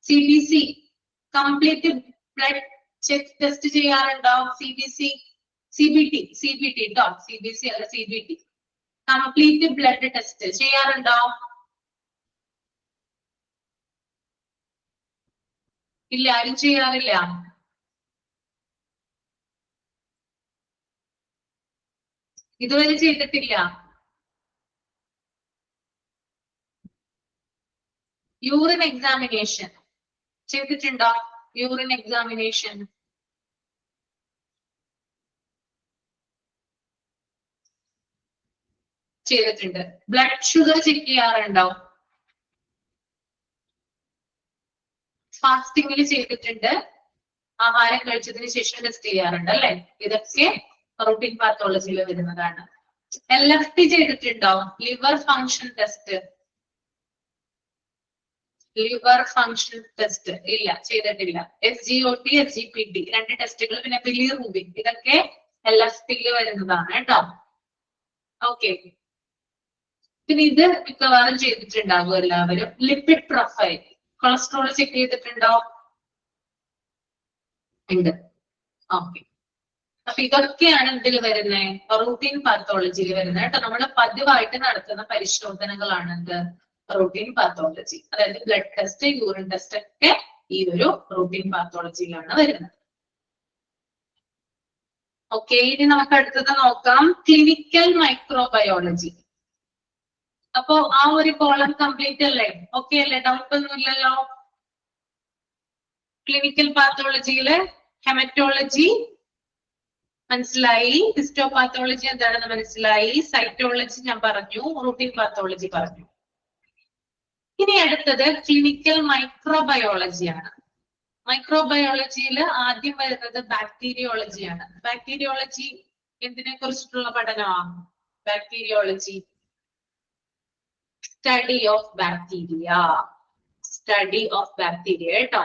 CBC complete blood check test ചെയ്യാറുണ്ടോ? CBT കേട്ടോ, CBC അല്ല CBT, കംപ്ലീറ്റ് ബ്ലഡ് ടെസ്റ്റ് ചെയ്യാറുണ്ടോ? ഇല്ല, ആരും ചെയ്യാറില്ല. ഇതുവരെ ചെയ്തിട്ടില്ല. യൂറിൻ എക്സാമിനേഷൻ ചെയ്തിട്ടുണ്ടോ? യൂറിൻ എക്സാമിനേഷൻ ചെയ്തിട്ടുണ്ട്. ബ്ലഡ് ഷുഗർ ചെക്ക് ചെയ്യാറുണ്ടോ? ഫാസ്റ്റിംഗിൽ ചെയ്തിട്ടുണ്ട്, ആഹാരം കഴിച്ചതിന് ശേഷം ടെസ്റ്റ് ചെയ്യാറുണ്ട് അല്ലെ? ഇതൊക്കെ റൂട്ടീൻ പാത്തോളജിയിൽ വരുന്നതാണ്. LFT ചെയ്തിട്ടുണ്ടോ? ലിവർ ഫങ്ഷൻ ടെസ്റ്റ് ഇല്ല, ചെയ്തിട്ടില്ല. SGOT, SGPT രണ്ട് ടെസ്റ്റുകൾ, പിന്നെ ബിലിറൂബിൻ, ഇതൊക്കെ LFTയിൽ വരുന്നതാണ് കേട്ടോ. ഓക്കെ, പിന്നെ ഇത് മിക്കവാറും ചെയ്തിട്ടുണ്ടാകും എല്ലാവരും. ലിപിഡ് പ്രൊഫൈൽ, കൊളസ്ട്രോൾ ചെക്ക് ചെയ്തിട്ടുണ്ടോ? ഉണ്ട്. ഓക്കെ, അപ്പൊ ഇതൊക്കെയാണ് ഇതിൽ വരുന്നത്, റൂട്ടീൻ പാത്തോളജിയിൽ വരുന്നത് കേട്ടോ. നമ്മൾ പതിവായിട്ട് നടത്തുന്ന പരിശോധനകളാണ് എന്ത്? Routine pathology. അതായത് ബ്ലഡ് ടെസ്റ്റ്, യൂറിൻ ടെസ്റ്റ് ഒക്കെ ഈ ഒരു റൂട്ടീൻ പാത്തോളജിയിലാണ് വരുന്നത്. ഓക്കെ, ഇനി നമുക്ക് അടുത്തത് നോക്കാം, ക്ലിനിക്കൽ മൈക്രോബയോളജി. അപ്പോ ആ ഒരു കോളം കംപ്ലീറ്റ് അല്ലേ? ഓക്കെ അല്ലേ? ഡൗട്ട് ഒന്നുമില്ലല്ലോ? ക്ലിനിക്കൽ പാത്തോളജിയില് ഹെമറ്റോളജി മനസ്സിലായി, ഹിസ്റ്റോപാത്തോളജി എന്താണെന്ന് മനസ്സിലായി, സൈറ്റോളജി ഞാൻ പറഞ്ഞു, റൂട്ടീൻ പാത്തോളജി പറഞ്ഞു. ഇനി അടുത്തത് ക്ലിനിക്കൽ മൈക്രോബയോളജിയാണ്. മൈക്രോബയോളജിയിൽ ആദ്യം വരുന്നത് ബാക്ടീരിയോളജിയാണ്. ബാക്ടീരിയോളജി എന്തിനെ കുറിച്ചിട്ടുള്ള പഠനമാണ്? ബാക്ടീരിയോളജി സ്റ്റഡി ഓഫ് ബാക്ടീരിയ കേട്ടോ.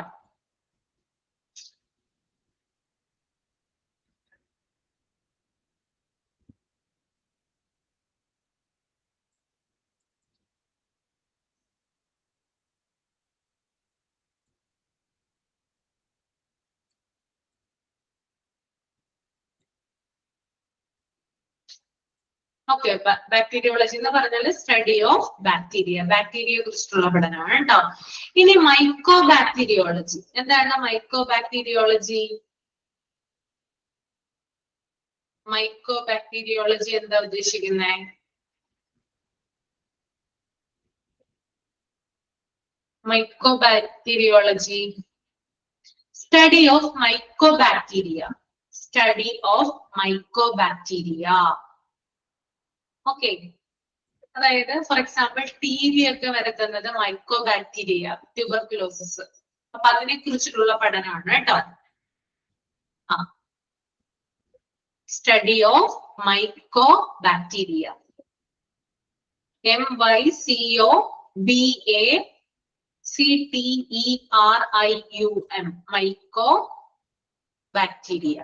ഓക്കെ, ബാക്ടീരിയോളജി എന്ന് പറഞ്ഞാൽ സ്റ്റഡി ഓഫ് ബാക്ടീരിയയെ കുറിച്ചിട്ടുള്ള പഠനമാണ് കേട്ടോ. ഇനി മൈക്കോ ബാക്ടീരിയോളജി എന്താണ്? മൈക്കോ ബാക്ടീരിയോളജി എന്താ ഉദ്ദേശിക്കുന്നത്? മൈക്കോ ബാക്ടീരിയോളജി സ്റ്റഡി ഓഫ് മൈക്കോബാക്ടീരിയ. ഓക്കെ, അതായത് ഫോർ എക്സാമ്പിൾ TB ഒക്കെ വരുത്തുന്നത് മൈക്കോബാക്ടീരിയ, ട്യൂബർക്യുലോസിസ്. അപ്പൊ അതിനെ കുറിച്ചിട്ടുള്ള പഠനമാണ് കേട്ടോ. Study of mycobacteria, MYCOBACTERIA. CTERIUM, mycobacteria.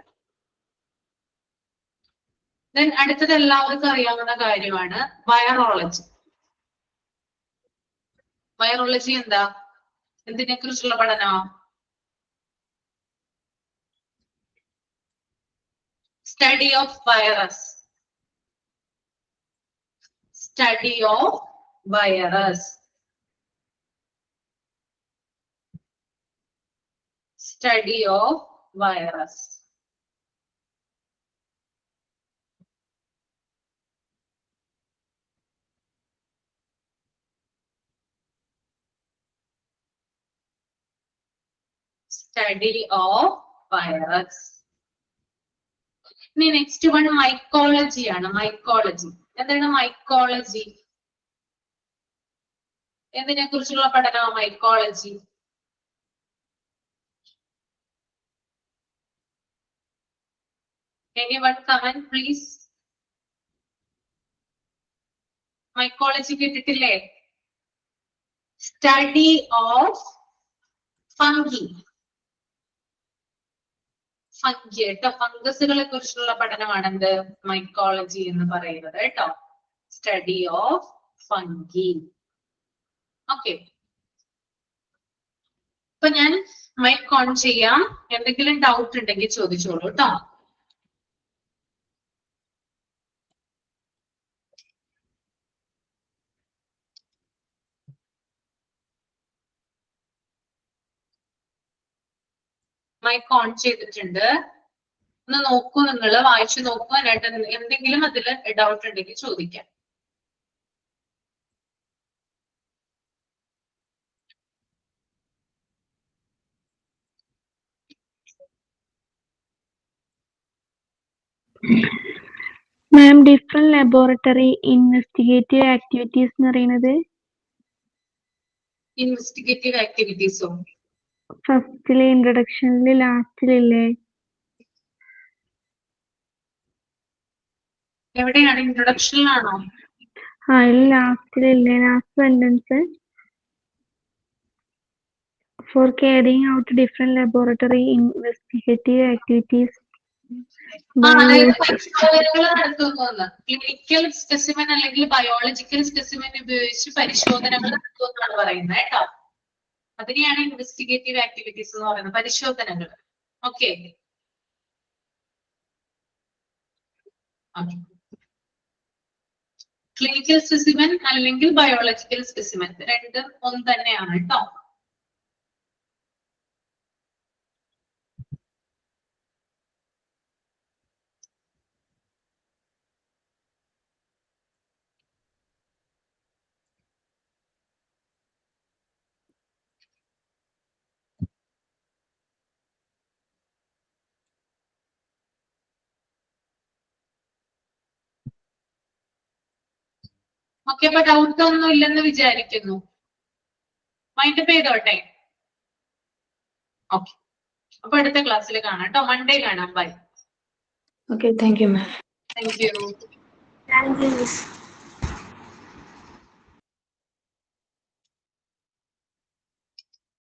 Then അടുത്തത് എല്ലാവർക്കും അറിയാവുന്ന കാര്യമാണ് വൈറോളജി. വൈറോളജി എന്താ? എന്തിനെ കുറിച്ചുള്ള പഠനം? Study of virus. Study of virus. Study of virus. Study of virus. ഇനി നെക്സ്റ്റ് വൺ മൈക്കോളജി ആണ്. മൈക്കോളജി എന്താണ്? മൈക്കോളജി എന്തിനെ കുറിച്ചുള്ള പഠനം? മൈക്കോളജി. Anyone comment please? മൈക്കോളജി കേട്ടിട്ടില്ലേ? Study of fungi. ഫംഗി കേട്ടോ, ഫംഗസുകളെ കുറിച്ചുള്ള പഠനമാണ് എന്ത്? മൈക്കോളജി എന്ന് പറയുന്നത് കേട്ടോ. Study of fungi. ഓക്കെ, അപ്പൊ ഞാൻ മൈക്ക് ഓൺ ചെയ്യാം. എന്തെങ്കിലും ഡൗട്ട് ഉണ്ടെങ്കിൽ ചോദിച്ചോളൂ കേട്ടോ. മൈക്ക് ഓൺ ചെയ്തിട്ടുണ്ട്. ഒന്ന് നോക്കൂ, നിങ്ങൾ വായിച്ചു നോക്കൂ. എന്നിട്ട് എന്തെങ്കിലും അതിൽ ഡൗട്ട് ഉണ്ടെങ്കിൽ ചോദിക്കാം. മാം, ഡിഫറെന്റ് ലബോറട്ടറി ഇൻവെസ്റ്റിഗേറ്റീവ് ആക്ടിവിറ്റീസ് എന്ന് പറയുന്നത് ഇൻവെസ്റ്റിഗേറ്റീവ് ആക്ടിവിറ്റീസോ? ഫസ്റ്റിലെ ഇൻട്രൊഡക്ഷനില് ലാസ്റ്റിലില്ലേ? എവിടെയാണ്? ഇൻട്രൊഡക്ഷനിലാണോ? ആ, ലാസ്റ്റിലില്ലേ? Last sentence. For carrying out different laboratory investigative activities. അതായത് പരിശോധനകൾ നടത്തുന്നു. ക്ലിനിക്കൽ സ്പെസിമെൻ അല്ലെങ്കിൽ ബയോളജിക്കൽ സ്പെസിമെൻ ഉപയോഗിച്ച് പരിശോധനകൾ നടത്തുമെന്നാണ് പറയുന്നത് കേട്ടോ. അതിനെയാണ് ഇൻവെസ്റ്റിഗേറ്റീവ് ആക്ടിവിറ്റീസ് എന്ന് പറയുന്നത്, പരിശോധനകൾ. ഓക്കെ, ക്ലിനിക്കൽ സ്പെസിമെൻ അല്ലെങ്കിൽ ബയോളജിക്കൽ സ്പെസിമെൻ രണ്ടും ഒന്ന് തന്നെയാണ് കേട്ടോ. ഓക്കെ, അപ്പൊ ഡൗട്ട് ഒന്നും ഇല്ലെന്ന് വിചാരിക്കുന്നു. മൈൻഡ് ചെയ്തോട്ടെ. ഓക്കെ, അപ്പൊ അടുത്ത ക്ലാസ്സിൽ കാണാം കേട്ടോ. മൺഡേ കാണാം. Bye. Okay, thank you, ma'am. Thank you. Thank you, Miss.